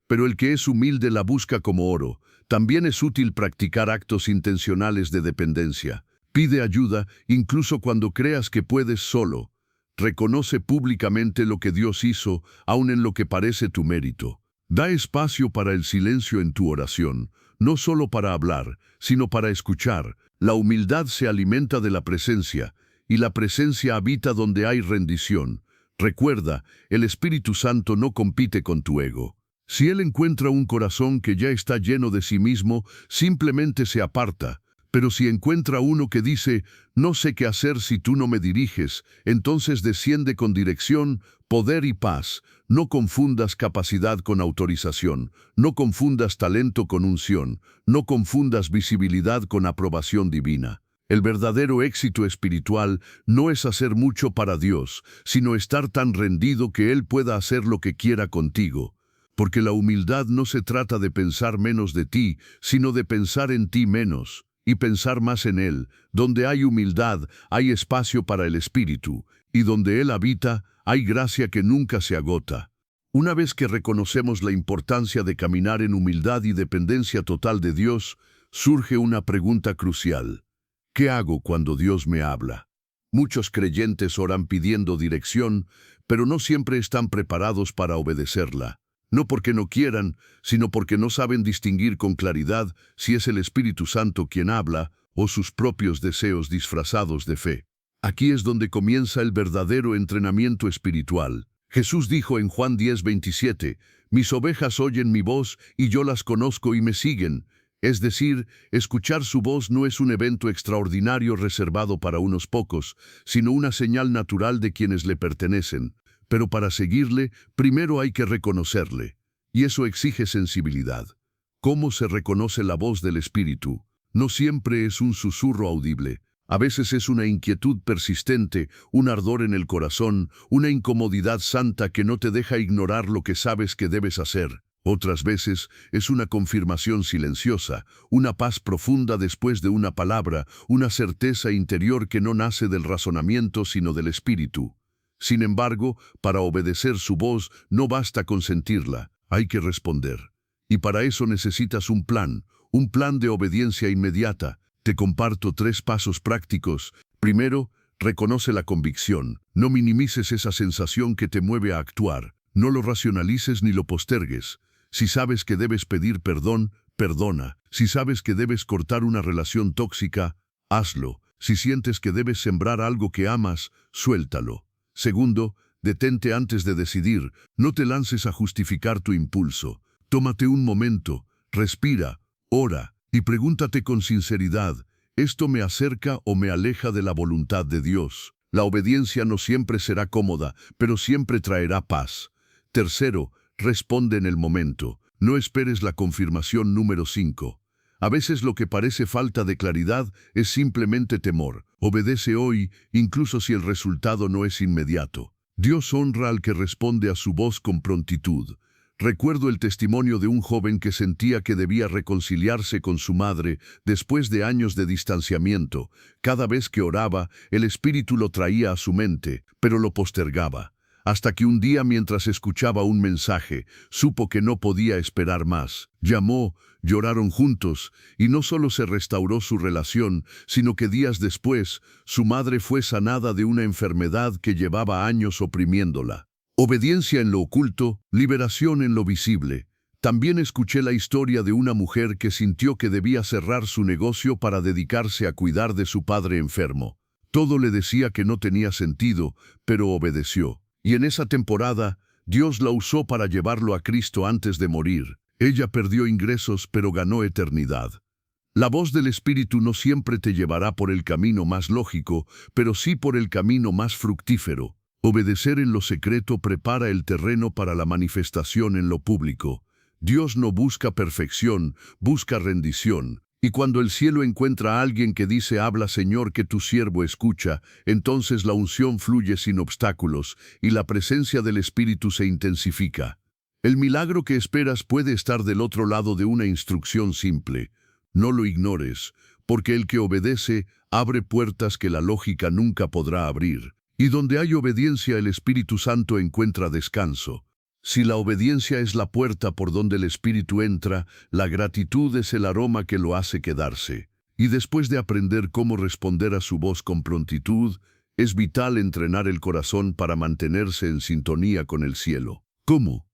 pero el que es humilde la busca como oro. También es útil practicar actos intencionales de dependencia. Pide ayuda, incluso cuando creas que puedes solo. Reconoce públicamente lo que Dios hizo, aun en lo que parece tu mérito. Da espacio para el silencio en tu oración, no solo para hablar, sino para escuchar. La humildad se alimenta de la presencia, y la presencia habita donde hay rendición. Recuerda, el Espíritu Santo no compite con tu ego. Si Él encuentra un corazón que ya está lleno de sí mismo, simplemente se aparta. Pero si encuentra uno que dice: no sé qué hacer si tú no me diriges, entonces desciende con dirección, poder y paz. No confundas capacidad con autorización, no confundas talento con unción, no confundas visibilidad con aprobación divina. El verdadero éxito espiritual no es hacer mucho para Dios, sino estar tan rendido que Él pueda hacer lo que quiera contigo. Porque la humildad no se trata de pensar menos de ti, sino de pensar en ti menos y pensar más en Él. Donde hay humildad, hay espacio para el Espíritu, y donde Él habita, hay gracia que nunca se agota. Una vez que reconocemos la importancia de caminar en humildad y dependencia total de Dios, surge una pregunta crucial: ¿qué hago cuando Dios me habla? Muchos creyentes oran pidiendo dirección, pero no siempre están preparados para obedecerla. No porque no quieran, sino porque no saben distinguir con claridad si es el Espíritu Santo quien habla o sus propios deseos disfrazados de fe. Aquí es donde comienza el verdadero entrenamiento espiritual. Jesús dijo en Juan 10:27, mis ovejas oyen mi voz y yo las conozco y me siguen. Es decir, escuchar su voz no es un evento extraordinario reservado para unos pocos, sino una señal natural de quienes le pertenecen. Pero para seguirle, primero hay que reconocerle, y eso exige sensibilidad. ¿Cómo se reconoce la voz del Espíritu? No siempre es un susurro audible. A veces es una inquietud persistente, un ardor en el corazón, una incomodidad santa que no te deja ignorar lo que sabes que debes hacer. Otras veces es una confirmación silenciosa, una paz profunda después de una palabra, una certeza interior que no nace del razonamiento sino del Espíritu. Sin embargo, para obedecer su voz no basta con sentirla, hay que responder. Y para eso necesitas un plan de obediencia inmediata. Te comparto 3 pasos prácticos. Primero, reconoce la convicción. No minimices esa sensación que te mueve a actuar. No lo racionalices ni lo postergues. Si sabes que debes pedir perdón, perdona. Si sabes que debes cortar una relación tóxica, hazlo. Si sientes que debes sembrar algo que amas, suéltalo. Segundo, detente antes de decidir. No te lances a justificar tu impulso. Tómate un momento, respira, ora y pregúntate con sinceridad: ¿esto me acerca o me aleja de la voluntad de Dios? La obediencia no siempre será cómoda, pero siempre traerá paz. Tercero, responde en el momento. No esperes la confirmación número 5. A veces lo que parece falta de claridad es simplemente temor. Obedece hoy, incluso si el resultado no es inmediato. Dios honra al que responde a su voz con prontitud. Recuerdo el testimonio de un joven que sentía que debía reconciliarse con su madre después de años de distanciamiento. Cada vez que oraba, el Espíritu lo traía a su mente, pero lo postergaba. Hasta que un día, mientras escuchaba un mensaje, supo que no podía esperar más. Llamó, lloraron juntos, y no solo se restauró su relación, sino que días después, su madre fue sanada de una enfermedad que llevaba años oprimiéndola. Obediencia en lo oculto, liberación en lo visible. También escuché la historia de una mujer que sintió que debía cerrar su negocio para dedicarse a cuidar de su padre enfermo. Todo le decía que no tenía sentido, pero obedeció. Y en esa temporada, Dios la usó para llevarlo a Cristo antes de morir. Ella perdió ingresos, pero ganó eternidad. La voz del Espíritu no siempre te llevará por el camino más lógico, pero sí por el camino más fructífero. Obedecer en lo secreto prepara el terreno para la manifestación en lo público. Dios no busca perfección, busca rendición. Y cuando el cielo encuentra a alguien que dice, habla Señor, que tu siervo escucha, entonces la unción fluye sin obstáculos y la presencia del Espíritu se intensifica. El milagro que esperas puede estar del otro lado de una instrucción simple. No lo ignores, porque el que obedece abre puertas que la lógica nunca podrá abrir. Y donde hay obediencia, el Espíritu Santo encuentra descanso. Si la obediencia es la puerta por donde el Espíritu entra, la gratitud es el aroma que lo hace quedarse. Y después de aprender cómo responder a su voz con prontitud, es vital entrenar el corazón para mantenerse en sintonía con el cielo. ¿Cómo?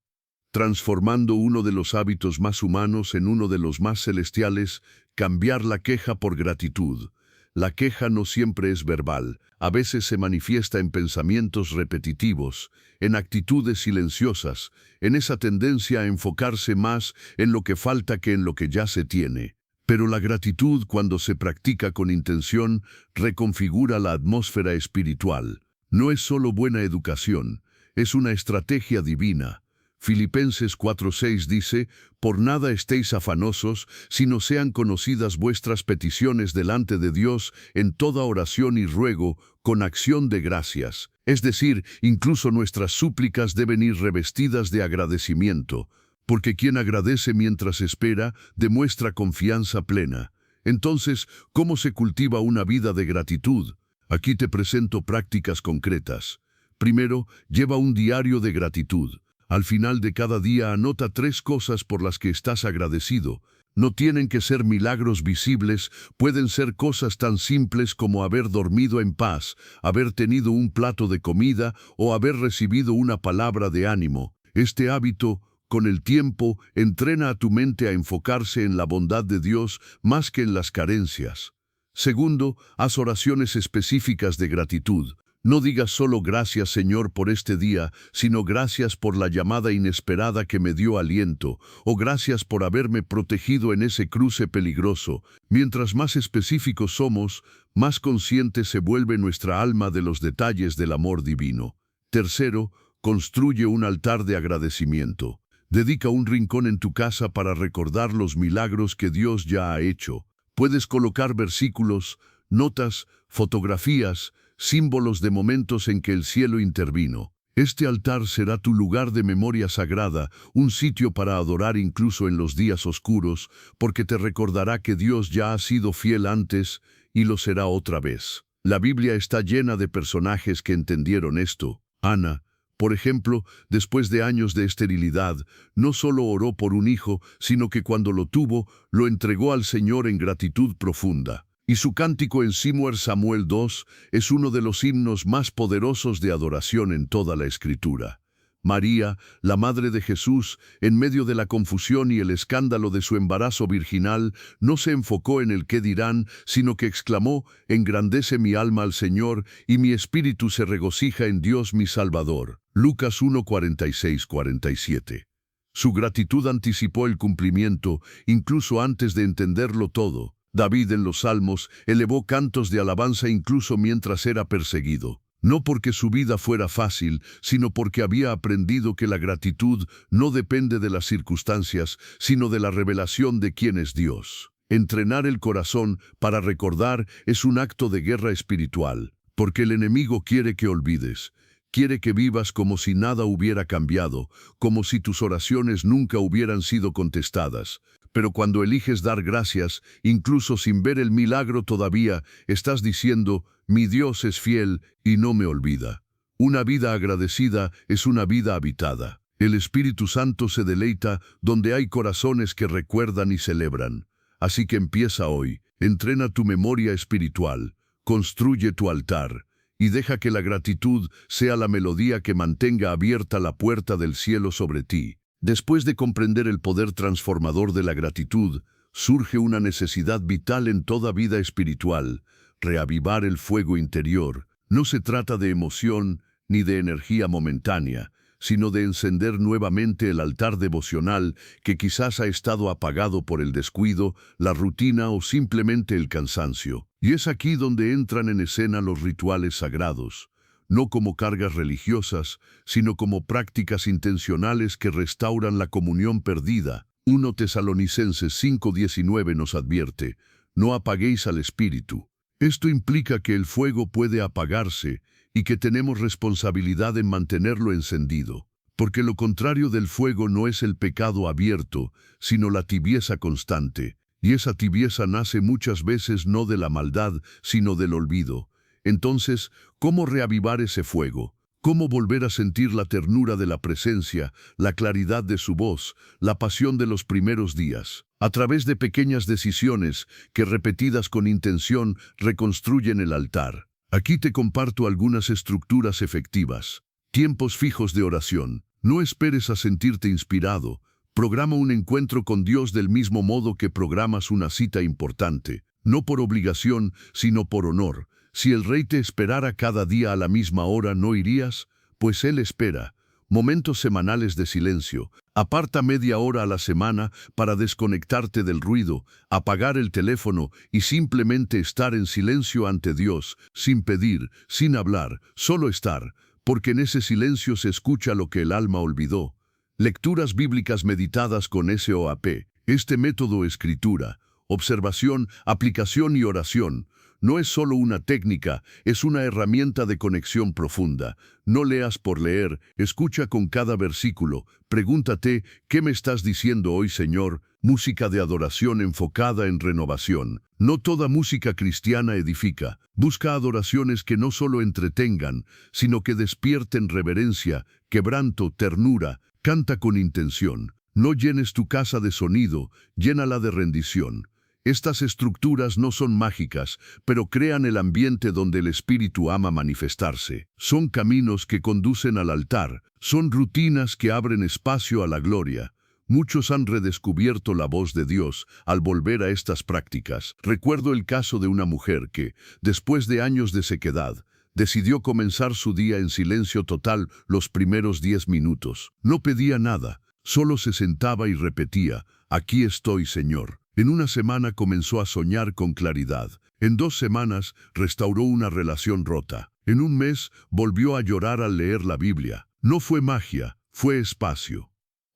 Transformando uno de los hábitos más humanos en uno de los más celestiales, cambiar la queja por gratitud. La queja no siempre es verbal, a veces se manifiesta en pensamientos repetitivos, en actitudes silenciosas, en esa tendencia a enfocarse más en lo que falta que en lo que ya se tiene. Pero la gratitud, cuando se practica con intención, reconfigura la atmósfera espiritual. No es solo buena educación, es una estrategia divina. Filipenses 4:6 dice, por nada estéis afanosos, sino sean conocidas vuestras peticiones delante de Dios en toda oración y ruego, con acción de gracias. Es decir, incluso nuestras súplicas deben ir revestidas de agradecimiento, porque quien agradece mientras espera, demuestra confianza plena. Entonces, ¿cómo se cultiva una vida de gratitud? Aquí te presento prácticas concretas. Primero, lleva un diario de gratitud. Al final de cada día anota 3 cosas por las que estás agradecido. No tienen que ser milagros visibles, pueden ser cosas tan simples como haber dormido en paz, haber tenido un plato de comida o haber recibido una palabra de ánimo. Este hábito, con el tiempo, entrena a tu mente a enfocarse en la bondad de Dios más que en las carencias. Segundo, haz oraciones específicas de gratitud. No digas solo gracias Señor por este día, sino gracias por la llamada inesperada que me dio aliento, o gracias por haberme protegido en ese cruce peligroso. Mientras más específicos somos, más consciente se vuelve nuestra alma de los detalles del amor divino. Tercero, construye un altar de agradecimiento. Dedica un rincón en tu casa para recordar los milagros que Dios ya ha hecho. Puedes colocar versículos, notas, fotografías, símbolos de momentos en que el cielo intervino. Este altar será tu lugar de memoria sagrada, un sitio para adorar incluso en los días oscuros, porque te recordará que Dios ya ha sido fiel antes y lo será otra vez. La Biblia está llena de personajes que entendieron esto. Ana, por ejemplo, después de años de esterilidad, no solo oró por un hijo, sino que cuando lo tuvo, lo entregó al Señor en gratitud profunda. Y su cántico en Samuel 2 es uno de los himnos más poderosos de adoración en toda la Escritura. María, la madre de Jesús, en medio de la confusión y el escándalo de su embarazo virginal, no se enfocó en el qué dirán, sino que exclamó, engrandece mi alma al Señor, y mi espíritu se regocija en Dios mi Salvador. Lucas 1:46-47. Su gratitud anticipó el cumplimiento, incluso antes de entenderlo todo. David en los Salmos elevó cantos de alabanza incluso mientras era perseguido. No porque su vida fuera fácil, sino porque había aprendido que la gratitud no depende de las circunstancias, sino de la revelación de quién es Dios. Entrenar el corazón para recordar es un acto de guerra espiritual, porque el enemigo quiere que olvides, Quiere que vivas como si nada hubiera cambiado, como si tus oraciones nunca hubieran sido contestadas. Pero cuando eliges dar gracias, incluso sin ver el milagro todavía, estás diciendo, mi Dios es fiel y no me olvida. Una vida agradecida es una vida habitada. El Espíritu Santo se deleita donde hay corazones que recuerdan y celebran. Así que empieza hoy, entrena tu memoria espiritual, construye tu altar, y deja que la gratitud sea la melodía que mantenga abierta la puerta del cielo sobre ti. Después de comprender el poder transformador de la gratitud, surge una necesidad vital en toda vida espiritual: reavivar el fuego interior. No se trata de emoción ni de energía momentánea, sino de encender nuevamente el altar devocional que quizás ha estado apagado por el descuido, la rutina o simplemente el cansancio. Y es aquí donde entran en escena los rituales sagrados, no como cargas religiosas, sino como prácticas intencionales que restauran la comunión perdida. 1 Tesalonicenses 5:19 nos advierte: no apaguéis al espíritu. Esto implica que el fuego puede apagarse y que tenemos responsabilidad en mantenerlo encendido, porque lo contrario del fuego no es el pecado abierto, sino la tibieza constante, y esa tibieza nace muchas veces no de la maldad, sino del olvido. Entonces, ¿cómo reavivar ese fuego? ¿Cómo volver a sentir la ternura de la presencia, la claridad de su voz, la pasión de los primeros días? A través de pequeñas decisiones que, repetidas con intención, reconstruyen el altar. Aquí te comparto algunas estructuras efectivas. Tiempos fijos de oración. No esperes a sentirte inspirado. Programa un encuentro con Dios del mismo modo que programas una cita importante. No por obligación, sino por honor. Si el Rey te esperara cada día a la misma hora, ¿no irías? Pues Él espera. Momentos semanales de silencio. Aparta media hora a la semana para desconectarte del ruido, apagar el teléfono y simplemente estar en silencio ante Dios, sin pedir, sin hablar, solo estar, porque en ese silencio se escucha lo que el alma olvidó. Lecturas bíblicas meditadas con SOAP. Este método: escritura, observación, aplicación y oración, no es solo una técnica, es una herramienta de conexión profunda. No leas por leer, escucha con cada versículo. Pregúntate, ¿qué me estás diciendo hoy, Señor? Música de adoración enfocada en renovación. No toda música cristiana edifica. Busca adoraciones que no solo entretengan, sino que despierten reverencia, quebranto, ternura. Canta con intención. No llenes tu casa de sonido, llénala de rendición. Estas estructuras no son mágicas, pero crean el ambiente donde el Espíritu ama manifestarse. Son caminos que conducen al altar, son rutinas que abren espacio a la gloria. Muchos han redescubierto la voz de Dios al volver a estas prácticas. Recuerdo el caso de una mujer que, después de años de sequedad, decidió comenzar su día en silencio total los primeros 10 minutos. No pedía nada, solo se sentaba y repetía: aquí estoy, Señor. En una semana comenzó a soñar con claridad. En 2 semanas restauró una relación rota. En un mes volvió a llorar al leer la Biblia. No fue magia, fue espacio.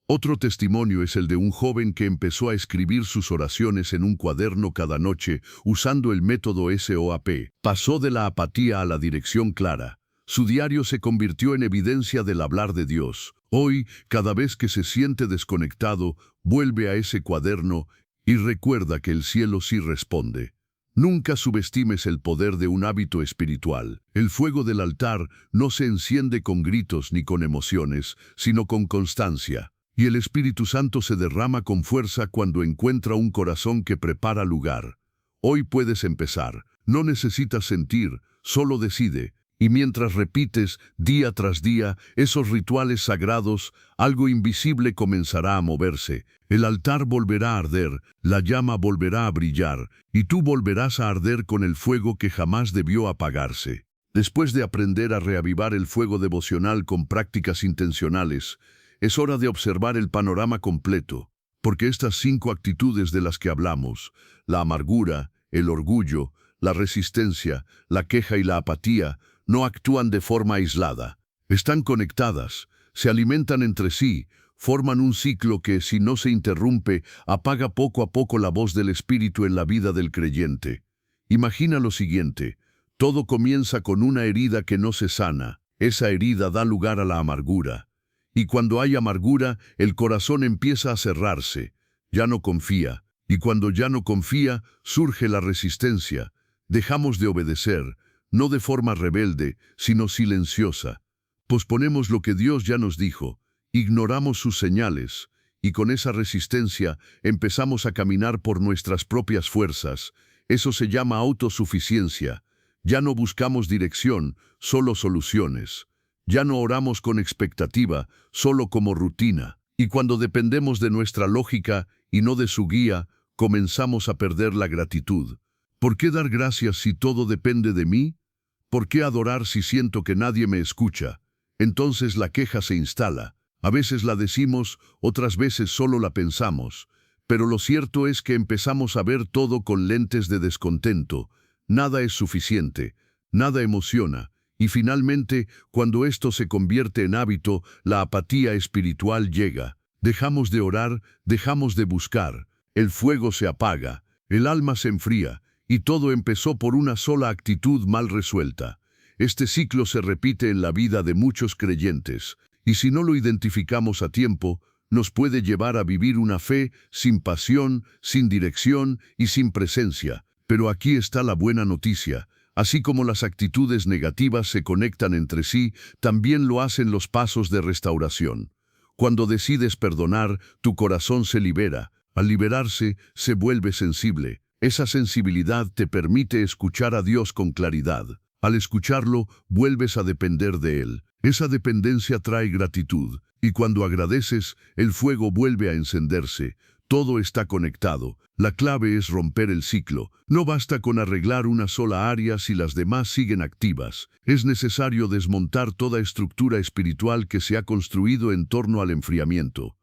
Otro testimonio es el de un joven que empezó a escribir sus oraciones en un cuaderno cada noche usando el método SOAP. Pasó de la apatía a la dirección clara. Su diario se convirtió en evidencia del hablar de Dios. Hoy, cada vez que se siente desconectado, vuelve a ese cuaderno y recuerda que el cielo sí responde. Nunca subestimes el poder de un hábito espiritual. El fuego del altar no se enciende con gritos ni con emociones, sino con constancia. Y el Espíritu Santo se derrama con fuerza cuando encuentra un corazón que prepara lugar. Hoy puedes empezar. No necesitas sentir, solo decide. Y mientras repites día tras día esos rituales sagrados, algo invisible comenzará a moverse. El altar volverá a arder, la llama volverá a brillar, y tú volverás a arder con el fuego que jamás debió apagarse. Después de aprender a reavivar el fuego devocional con prácticas intencionales, es hora de observar el panorama completo, porque estas 5 actitudes de las que hablamos, la amargura, el orgullo, la resistencia, la queja y la apatía, no actúan de forma aislada. Están conectadas, se alimentan entre sí, forman un ciclo que, si no se interrumpe, apaga poco a poco la voz del Espíritu en la vida del creyente. Imagina lo siguiente: todo comienza con una herida que no se sana. esa herida da lugar a la amargura. Y cuando hay amargura, el corazón empieza a cerrarse, ya no confía. Y cuando ya no confía, surge la resistencia. Dejamos de obedecer, no de forma rebelde, sino silenciosa. Posponemos lo que Dios ya nos dijo, ignoramos sus señales, y con esa resistencia empezamos a caminar por nuestras propias fuerzas. Eso se llama autosuficiencia. Ya no buscamos dirección, solo soluciones. Ya no oramos con expectativa, solo como rutina. Y cuando dependemos de nuestra lógica y no de su guía, comenzamos a perder la gratitud. ¿Por qué dar gracias si todo depende de mí? ¿Por qué adorar si siento que nadie me escucha? Entonces la queja se instala. A veces la decimos, otras veces solo la pensamos. Pero lo cierto es que empezamos a ver todo con lentes de descontento. Nada es suficiente, nada emociona. Y finalmente, cuando esto se convierte en hábito, la apatía espiritual llega. Dejamos de orar, dejamos de buscar. El fuego se apaga, el alma se enfría, y todo empezó por una sola actitud mal resuelta. Este ciclo se repite en la vida de muchos creyentes, y si no lo identificamos a tiempo, nos puede llevar a vivir una fe sin pasión, sin dirección y sin presencia. Pero aquí está la buena noticia. Así como las actitudes negativas se conectan entre sí, también lo hacen los pasos de restauración. Cuando decides perdonar, tu corazón se libera. Al liberarse, se vuelve sensible. Esa sensibilidad te permite escuchar a Dios con claridad. Al escucharlo, vuelves a depender de Él. Esa dependencia trae gratitud, y cuando agradeces, el fuego vuelve a encenderse. Todo está conectado. La clave es romper el ciclo. No basta con arreglar una sola área si las demás siguen activas. Es necesario desmontar toda estructura espiritual que se ha construido en torno al enfriamiento.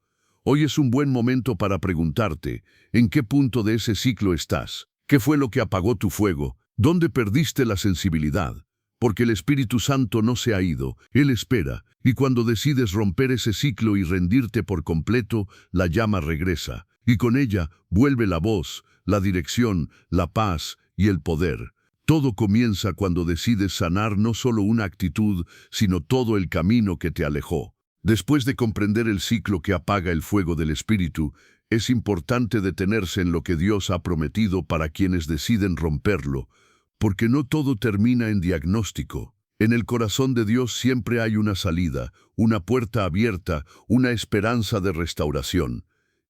Hoy es un buen momento para preguntarte, ¿en qué punto de ese ciclo estás? ¿Qué fue lo que apagó tu fuego? ¿Dónde perdiste la sensibilidad? Porque el Espíritu Santo no se ha ido, Él espera, y cuando decides romper ese ciclo y rendirte por completo, la llama regresa, y con ella vuelve la voz, la dirección, la paz y el poder. Todo comienza cuando decides sanar no solo una actitud, sino todo el camino que te alejó. Después de comprender el ciclo que apaga el fuego del Espíritu, es importante detenerse en lo que Dios ha prometido para quienes deciden romperlo, porque no todo termina en diagnóstico. En el corazón de Dios siempre hay una salida, una puerta abierta, una esperanza de restauración.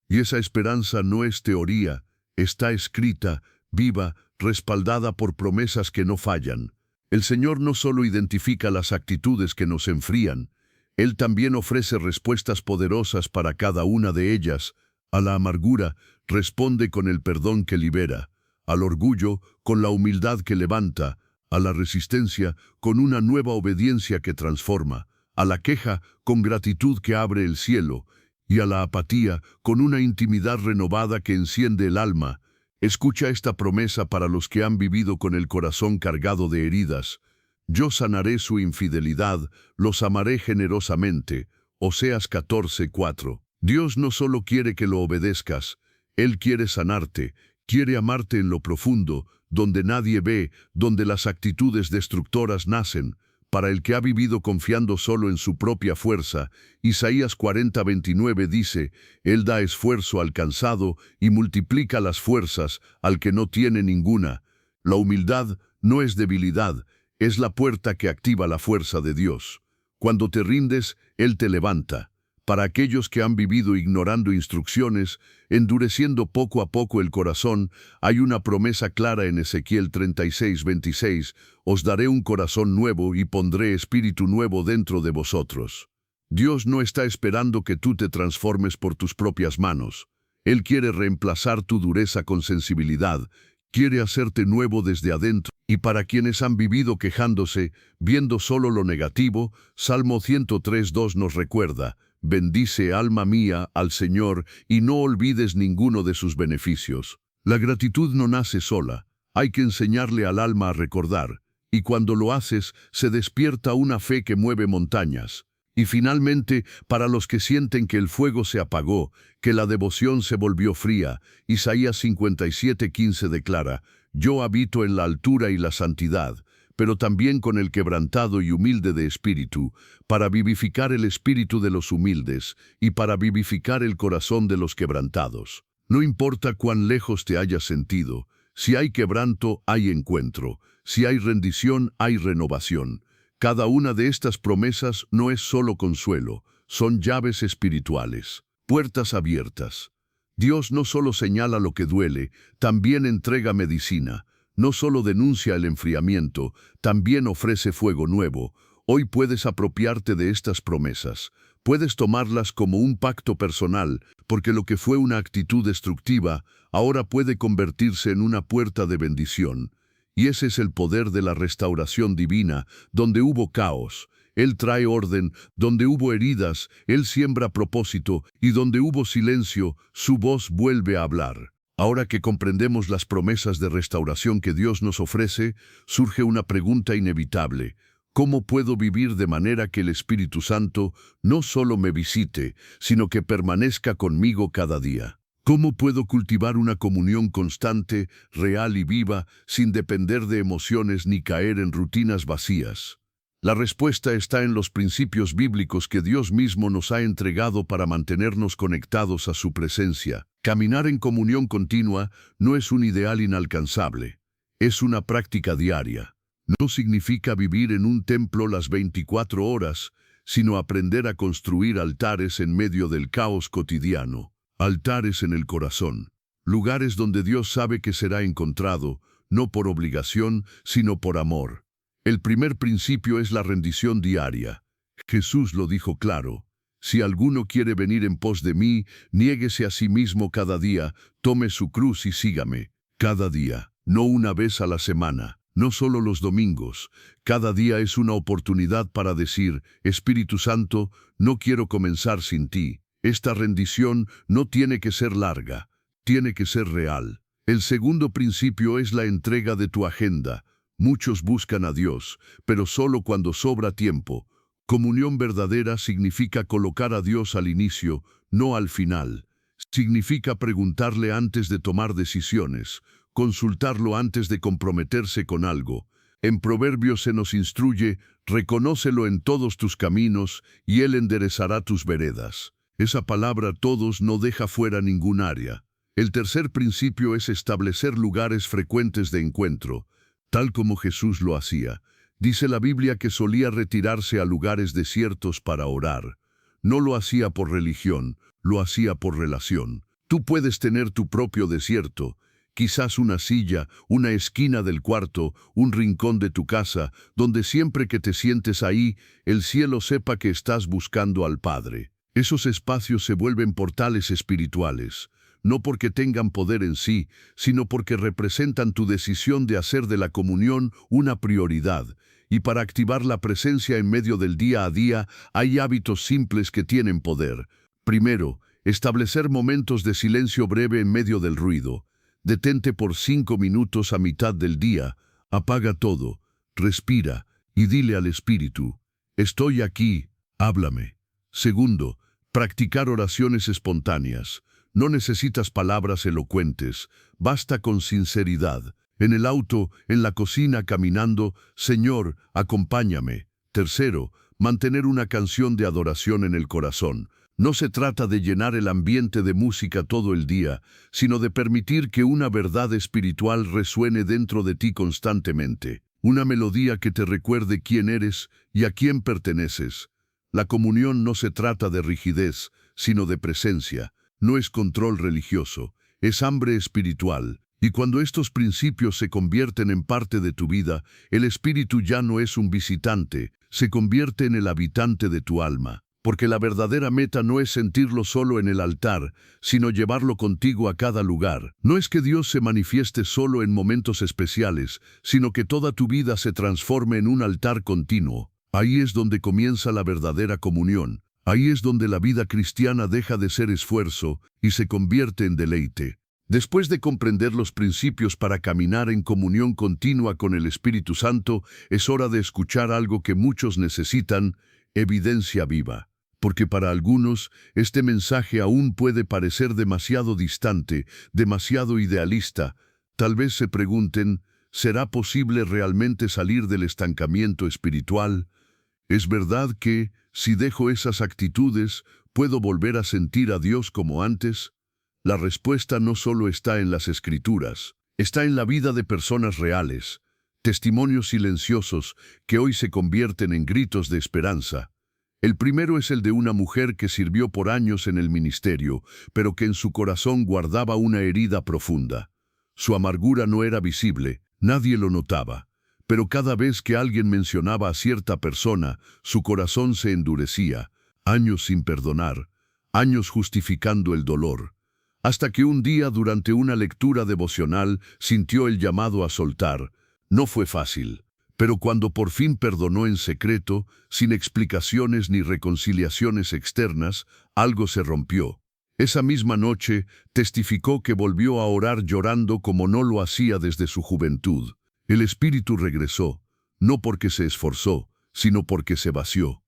Y esa esperanza no es teoría, está escrita, viva, respaldada por promesas que no fallan. El Señor no solo identifica las actitudes que nos enfrían, Él también ofrece respuestas poderosas para cada una de ellas. A la amargura, responde con el perdón que libera. Al orgullo, con la humildad que levanta, a la resistencia, con una nueva obediencia que transforma, a la queja, con gratitud que abre el cielo, y a la apatía, con una intimidad renovada que enciende el alma. Escucha esta promesa para los que han vivido con el corazón cargado de heridas. Yo sanaré su infidelidad, los amaré generosamente. Oseas 14:4. Dios no solo quiere que lo obedezcas, Él quiere sanarte. Quiere amarte en lo profundo, donde nadie ve, donde las actitudes destructoras nacen. Para el que ha vivido confiando solo en su propia fuerza, Isaías 40:29 dice, Él da esfuerzo al cansado y multiplica las fuerzas al que no tiene ninguna. La humildad no es debilidad, es la puerta que activa la fuerza de Dios. Cuando te rindes, Él te levanta. Para aquellos que han vivido ignorando instrucciones, endureciendo poco a poco el corazón, hay una promesa clara en Ezequiel 36:26, os daré un corazón nuevo y pondré espíritu nuevo dentro de vosotros. Dios no está esperando que tú te transformes por tus propias manos. Él quiere reemplazar tu dureza con sensibilidad, quiere hacerte nuevo desde adentro. Y para quienes han vivido quejándose, viendo solo lo negativo, Salmo 103:2 nos recuerda, bendice, alma mía, al Señor, y no olvides ninguno de sus beneficios. La gratitud no nace sola, hay que enseñarle al alma a recordar, y cuando lo haces, se despierta una fe que mueve montañas. Y finalmente, para los que sienten que el fuego se apagó, que la devoción se volvió fría, Isaías 57:15 declara, yo habito en la altura y la santidad, pero también con el quebrantado y humilde de espíritu, para vivificar el espíritu de los humildes y para vivificar el corazón de los quebrantados. No importa cuán lejos te hayas sentido, si hay quebranto, hay encuentro, si hay rendición, hay renovación. Cada una de estas promesas no es solo consuelo, son llaves espirituales, puertas abiertas. Dios no solo señala lo que duele, también entrega medicina. No solo denuncia el enfriamiento, también ofrece fuego nuevo. Hoy puedes apropiarte de estas promesas. Puedes tomarlas como un pacto personal, porque lo que fue una actitud destructiva, ahora puede convertirse en una puerta de bendición. Y ese es el poder de la restauración divina, donde hubo caos. Él trae orden, donde hubo heridas, Él siembra propósito, y donde hubo silencio, su voz vuelve a hablar. Ahora que comprendemos las promesas de restauración que Dios nos ofrece, surge una pregunta inevitable. ¿Cómo puedo vivir de manera que el Espíritu Santo no solo me visite, sino que permanezca conmigo cada día? ¿Cómo puedo cultivar una comunión constante, real y viva, sin depender de emociones ni caer en rutinas vacías? La respuesta está en los principios bíblicos que Dios mismo nos ha entregado para mantenernos conectados a su presencia. Caminar en comunión continua no es un ideal inalcanzable, es una práctica diaria. No significa vivir en un templo las 24 horas, sino aprender a construir altares en medio del caos cotidiano. Altares en el corazón, lugares donde Dios sabe que será encontrado, no por obligación, sino por amor. El primer principio es la rendición diaria. Jesús lo dijo claro. Si alguno quiere venir en pos de mí, niéguese a sí mismo cada día, tome su cruz y sígame. Cada día, no una vez a la semana, no solo los domingos. Cada día es una oportunidad para decir, Espíritu Santo, no quiero comenzar sin ti. Esta rendición no tiene que ser larga, tiene que ser real. El segundo principio es la entrega de tu agenda. Muchos buscan a Dios, pero solo cuando sobra tiempo. Comunión verdadera significa colocar a Dios al inicio, no al final. Significa preguntarle antes de tomar decisiones, consultarlo antes de comprometerse con algo. En Proverbios se nos instruye, reconócelo en todos tus caminos y Él enderezará tus veredas. Esa palabra todos no deja fuera ningún área. El tercer principio es establecer lugares frecuentes de encuentro, tal como Jesús lo hacía. Dice la Biblia que solía retirarse a lugares desiertos para orar. No lo hacía por religión, lo hacía por relación. Tú puedes tener tu propio desierto, quizás una silla, una esquina del cuarto, un rincón de tu casa, donde siempre que te sientes ahí, el cielo sepa que estás buscando al Padre. Esos espacios se vuelven portales espirituales, no porque tengan poder en sí, sino porque representan tu decisión de hacer de la comunión una prioridad. Y para activar la presencia en medio del día a día, hay hábitos simples que tienen poder. Primero, establecer momentos de silencio breve en medio del ruido. Detente por 5 minutos a mitad del día, apaga todo, respira y dile al Espíritu, estoy aquí, háblame. Segundo, practicar oraciones espontáneas. No necesitas palabras elocuentes, basta con sinceridad. En el auto, en la cocina, caminando, Señor, acompáñame. Tercero, mantener una canción de adoración en el corazón. No se trata de llenar el ambiente de música todo el día, sino de permitir que una verdad espiritual resuene dentro de ti constantemente. Una melodía que te recuerde quién eres y a quién perteneces. La comunión no se trata de rigidez, sino de presencia. No es control religioso, es hambre espiritual. Y cuando estos principios se convierten en parte de tu vida, el Espíritu ya no es un visitante, se convierte en el habitante de tu alma. Porque la verdadera meta no es sentirlo solo en el altar, sino llevarlo contigo a cada lugar. No es que Dios se manifieste solo en momentos especiales, sino que toda tu vida se transforme en un altar continuo. Ahí es donde comienza la verdadera comunión. Ahí es donde la vida cristiana deja de ser esfuerzo y se convierte en deleite. Después de comprender los principios para caminar en comunión continua con el Espíritu Santo, es hora de escuchar algo que muchos necesitan: evidencia viva. Porque para algunos, este mensaje aún puede parecer demasiado distante, demasiado idealista. Tal vez se pregunten, ¿será posible realmente salir del estancamiento espiritual? ¿Es verdad que, si dejo esas actitudes, puedo volver a sentir a Dios como antes? La respuesta no solo está en las Escrituras, está en la vida de personas reales, testimonios silenciosos que hoy se convierten en gritos de esperanza. El primero es el de una mujer que sirvió por años en el ministerio, pero que en su corazón guardaba una herida profunda. Su amargura no era visible, nadie lo notaba, pero cada vez que alguien mencionaba a cierta persona, su corazón se endurecía, años sin perdonar, años justificando el dolor, hasta que un día durante una lectura devocional sintió el llamado a soltar. No fue fácil, pero cuando por fin perdonó en secreto, sin explicaciones ni reconciliaciones externas, algo se rompió. Esa misma noche testificó que volvió a orar llorando como no lo hacía desde su juventud. El espíritu regresó, no porque se esforzó, sino porque se vació.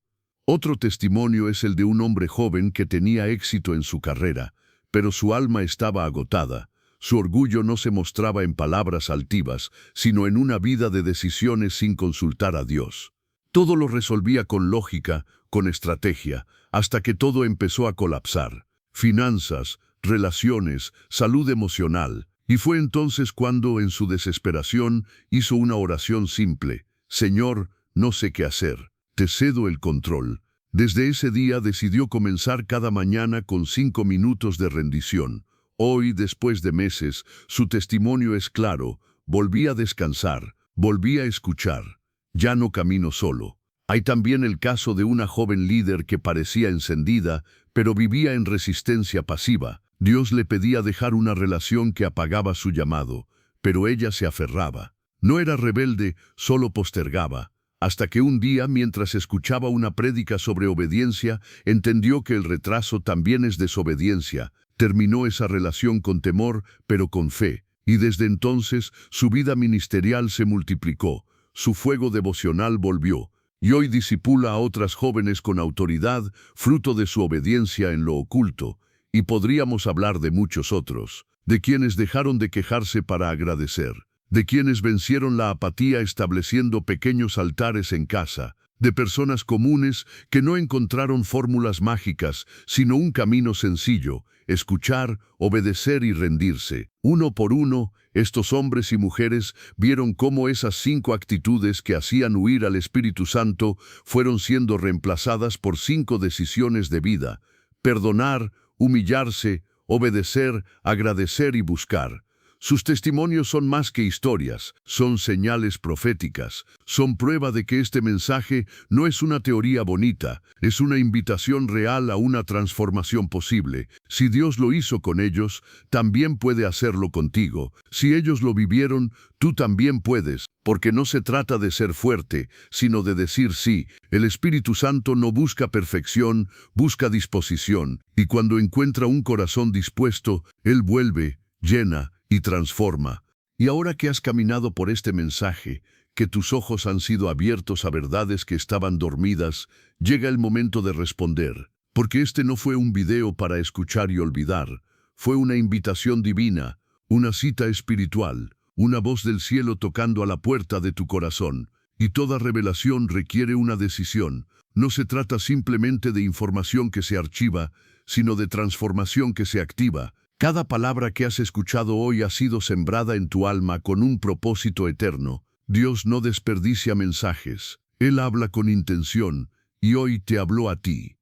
Otro testimonio es el de un hombre joven que tenía éxito en su carrera, pero su alma estaba agotada. Su orgullo no se mostraba en palabras altivas, sino en una vida de decisiones sin consultar a Dios. Todo lo resolvía con lógica, con estrategia, hasta que todo empezó a colapsar. Finanzas, relaciones, salud emocional. Y fue entonces cuando, en su desesperación, hizo una oración simple. Señor, no sé qué hacer. Te cedo el control. Desde ese día decidió comenzar cada mañana con 5 minutos de rendición. Hoy, después de meses, su testimonio es claro. Volví a descansar, volví a escuchar. Ya no camino solo. Hay también el caso de una joven líder que parecía encendida, pero vivía en resistencia pasiva. Dios le pedía dejar una relación que apagaba su llamado, pero ella se aferraba. No era rebelde, solo postergaba. Hasta que un día, mientras escuchaba una prédica sobre obediencia, entendió que el retraso también es desobediencia. Terminó esa relación con temor, pero con fe, y desde entonces su vida ministerial se multiplicó, su fuego devocional volvió, y hoy discipula a otras jóvenes con autoridad, fruto de su obediencia en lo oculto, y podríamos hablar de muchos otros, de quienes dejaron de quejarse para agradecer, de quienes vencieron la apatía estableciendo pequeños altares en casa, de personas comunes que no encontraron fórmulas mágicas, sino un camino sencillo: escuchar, obedecer y rendirse. Uno por uno, estos hombres y mujeres vieron cómo esas 5 actitudes que hacían huir al Espíritu Santo fueron siendo reemplazadas por 5 decisiones de vida: perdonar, humillarse, obedecer, agradecer y buscar. Sus testimonios son más que historias, son señales proféticas, son prueba de que este mensaje no es una teoría bonita, es una invitación real a una transformación posible. Si Dios lo hizo con ellos, también puede hacerlo contigo. Si ellos lo vivieron, tú también puedes, porque no se trata de ser fuerte, sino de decir sí. El Espíritu Santo no busca perfección, busca disposición, y cuando encuentra un corazón dispuesto, Él vuelve, llena y transforma. Y ahora que has caminado por este mensaje, que tus ojos han sido abiertos a verdades que estaban dormidas, llega el momento de responder, porque este no fue un video para escuchar y olvidar, fue una invitación divina, una cita espiritual, una voz del cielo tocando a la puerta de tu corazón, y toda revelación requiere una decisión. No se trata simplemente de información que se archiva, sino de transformación que se activa. Cada palabra que has escuchado hoy ha sido sembrada en tu alma con un propósito eterno. Dios no desperdicia mensajes. Él habla con intención, y hoy te habló a ti.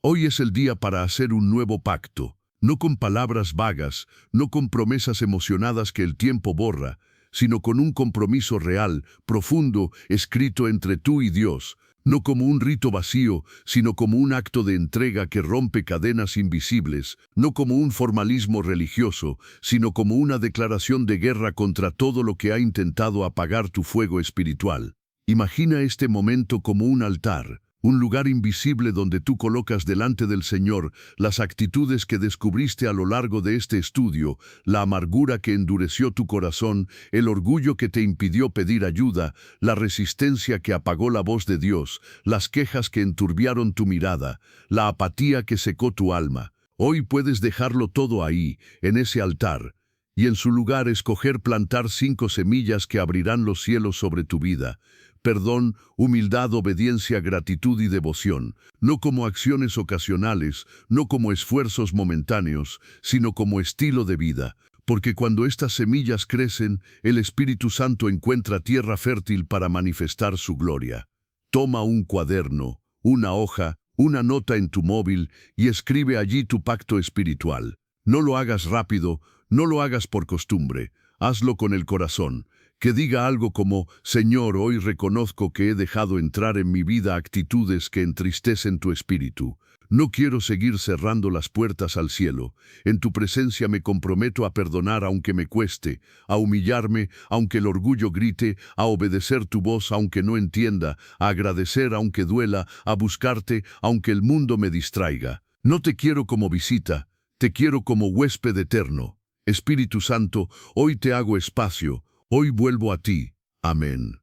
Hoy es el día para hacer un nuevo pacto, no con palabras vagas, no con promesas emocionadas que el tiempo borra, sino con un compromiso real, profundo, escrito entre tú y Dios. No como un rito vacío, sino como un acto de entrega que rompe cadenas invisibles, no como un formalismo religioso, sino como una declaración de guerra contra todo lo que ha intentado apagar tu fuego espiritual. Imagina este momento como un altar, un lugar invisible donde tú colocas delante del Señor las actitudes que descubriste a lo largo de este estudio, la amargura que endureció tu corazón, el orgullo que te impidió pedir ayuda, la resistencia que apagó la voz de Dios, las quejas que enturbiaron tu mirada, la apatía que secó tu alma. Hoy puedes dejarlo todo ahí, en ese altar. y en su lugar escoger plantar 5 semillas que abrirán los cielos sobre tu vida. Perdón, humildad, obediencia, gratitud y devoción, no como acciones ocasionales, no como esfuerzos momentáneos, sino como estilo de vida. Porque cuando estas semillas crecen, el Espíritu Santo encuentra tierra fértil para manifestar su gloria. Toma un cuaderno, una hoja, una nota en tu móvil y escribe allí tu pacto espiritual. No lo hagas rápido, no lo hagas por costumbre, hazlo con el corazón. Que diga algo como: Señor, hoy reconozco que he dejado entrar en mi vida actitudes que entristecen tu espíritu. No quiero seguir cerrando las puertas al cielo. En tu presencia me comprometo a perdonar aunque me cueste, a humillarme aunque el orgullo grite, a obedecer tu voz aunque no entienda, a agradecer aunque duela, a buscarte aunque el mundo me distraiga. No te quiero como visita, te quiero como huésped eterno. Espíritu Santo, hoy te hago espacio, hoy vuelvo a ti. Amén.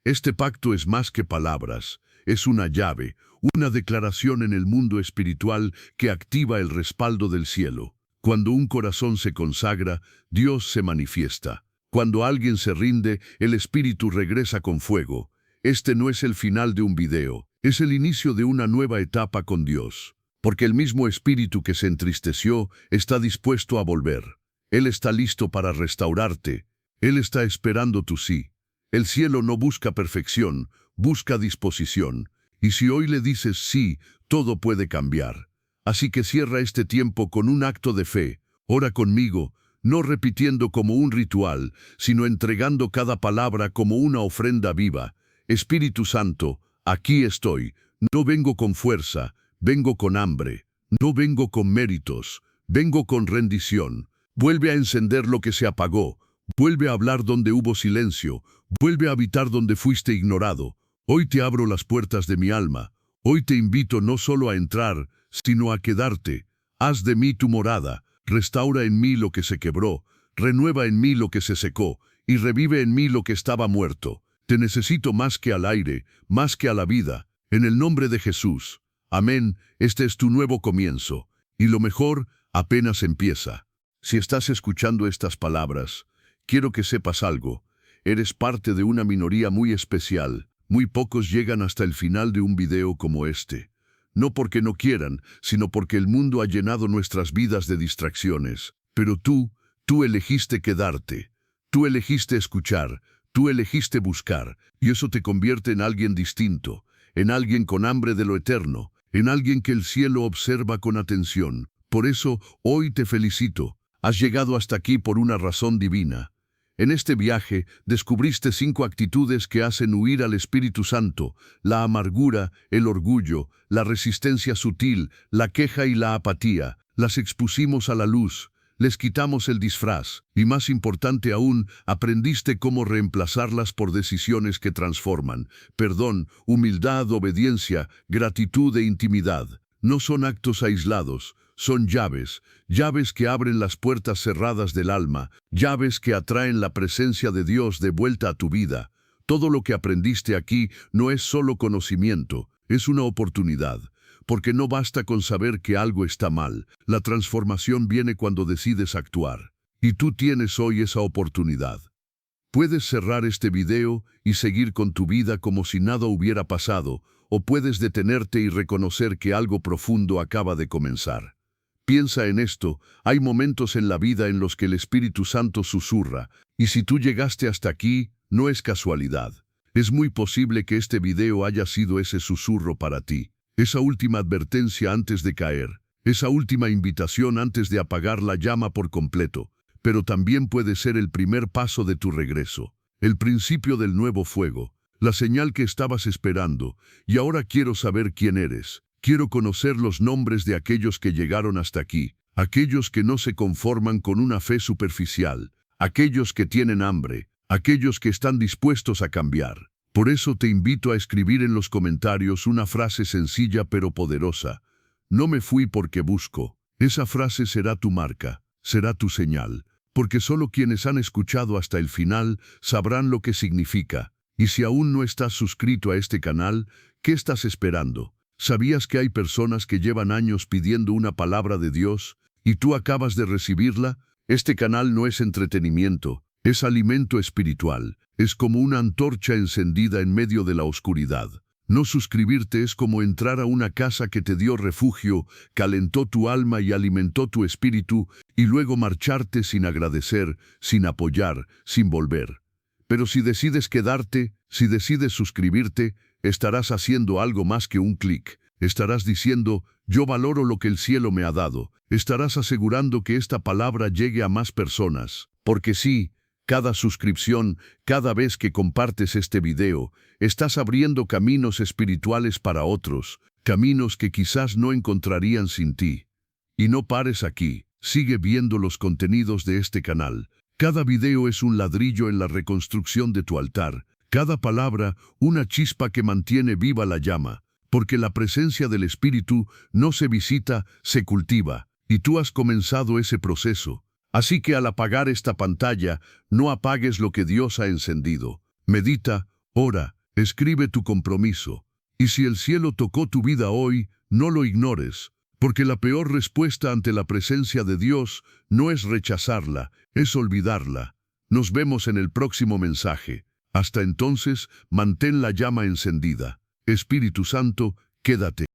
Este pacto es más que palabras, es una llave, una declaración en el mundo espiritual que activa el respaldo del cielo. Cuando un corazón se consagra, Dios se manifiesta. Cuando alguien se rinde, el Espíritu regresa con fuego. Este no es el final de un video, es el inicio de una nueva etapa con Dios. Porque el mismo Espíritu que se entristeció está dispuesto a volver. Él está listo para restaurarte. Él está esperando tu sí. El cielo no busca perfección, busca disposición. Y si hoy le dices sí, todo puede cambiar. Así que cierra este tiempo con un acto de fe. Ora conmigo, no repitiendo como un ritual, sino entregando cada palabra como una ofrenda viva. Espíritu Santo, aquí estoy. No vengo con fuerza, vengo con hambre. No vengo con méritos, vengo con rendición. Vuelve a encender lo que se apagó. Vuelve a hablar donde hubo silencio. Vuelve a habitar donde fuiste ignorado. Hoy te abro las puertas de mi alma. Hoy te invito no solo a entrar, sino a quedarte. Haz de mí tu morada. Restaura en mí lo que se quebró. Renueva en mí lo que se secó. Y revive en mí lo que estaba muerto. Te necesito más que al aire, más que a la vida. En el nombre de Jesús. Amén. Este es tu nuevo comienzo. Y lo mejor apenas empieza. Si estás escuchando estas palabras, quiero que sepas algo. Eres parte de una minoría muy especial. Muy pocos llegan hasta el final de un video como este. No porque no quieran, sino porque el mundo ha llenado nuestras vidas de distracciones. Pero tú elegiste quedarte. Tú elegiste escuchar. Tú elegiste buscar. Y eso te convierte en alguien distinto. En alguien con hambre de lo eterno. En alguien que el cielo observa con atención. Por eso, hoy te felicito. Has llegado hasta aquí por una razón divina. En este viaje descubriste 5 actitudes que hacen huir al Espíritu Santo: la amargura, el orgullo, la resistencia sutil, la queja y la apatía. Las expusimos a la luz, les quitamos el disfraz y, más importante aún, aprendiste cómo reemplazarlas por decisiones que transforman. Perdón, humildad, obediencia, gratitud e intimidad. No son actos aislados. Son llaves, llaves que abren las puertas cerradas del alma, llaves que atraen la presencia de Dios de vuelta a tu vida. Todo lo que aprendiste aquí no es solo conocimiento, es una oportunidad. Porque no basta con saber que algo está mal, la transformación viene cuando decides actuar. Y tú tienes hoy esa oportunidad. Puedes cerrar este video y seguir con tu vida como si nada hubiera pasado, o puedes detenerte y reconocer que algo profundo acaba de comenzar. Piensa en esto, hay momentos en la vida en los que el Espíritu Santo susurra, y si tú llegaste hasta aquí, no es casualidad. Es muy posible que este video haya sido ese susurro para ti, esa última advertencia antes de caer, esa última invitación antes de apagar la llama por completo, pero también puede ser el primer paso de tu regreso, el principio del nuevo fuego, la señal que estabas esperando, y ahora quiero saber quién eres. Quiero conocer los nombres de aquellos que llegaron hasta aquí, aquellos que no se conforman con una fe superficial, aquellos que tienen hambre, aquellos que están dispuestos a cambiar. Por eso te invito a escribir en los comentarios una frase sencilla pero poderosa. No me fui porque busco. Esa frase será tu marca, será tu señal, porque solo quienes han escuchado hasta el final sabrán lo que significa. Y si aún no estás suscrito a este canal, ¿qué estás esperando? ¿Sabías que hay personas que llevan años pidiendo una palabra de Dios y tú acabas de recibirla? Este canal no es entretenimiento, es alimento espiritual. Es como una antorcha encendida en medio de la oscuridad. No suscribirte es como entrar a una casa que te dio refugio, calentó tu alma y alimentó tu espíritu, y luego marcharte sin agradecer, sin apoyar, sin volver. Pero si decides quedarte, si decides suscribirte, estarás haciendo algo más que un clic. Estarás diciendo, yo valoro lo que el cielo me ha dado. Estarás asegurando que esta palabra llegue a más personas. Porque sí, cada suscripción, cada vez que compartes este video, estás abriendo caminos espirituales para otros, caminos que quizás no encontrarían sin ti. Y no pares aquí, sigue viendo los contenidos de este canal. Cada video es un ladrillo en la reconstrucción de tu altar, cada palabra una chispa que mantiene viva la llama, porque la presencia del Espíritu no se visita, se cultiva, y tú has comenzado ese proceso. Así que al apagar esta pantalla, no apagues lo que Dios ha encendido. Medita, ora, escribe tu compromiso. Y si el cielo tocó tu vida hoy, no lo ignores, porque la peor respuesta ante la presencia de Dios no es rechazarla, es olvidarla. Nos vemos en el próximo mensaje. Hasta entonces, mantén la llama encendida. Espíritu Santo, quédate.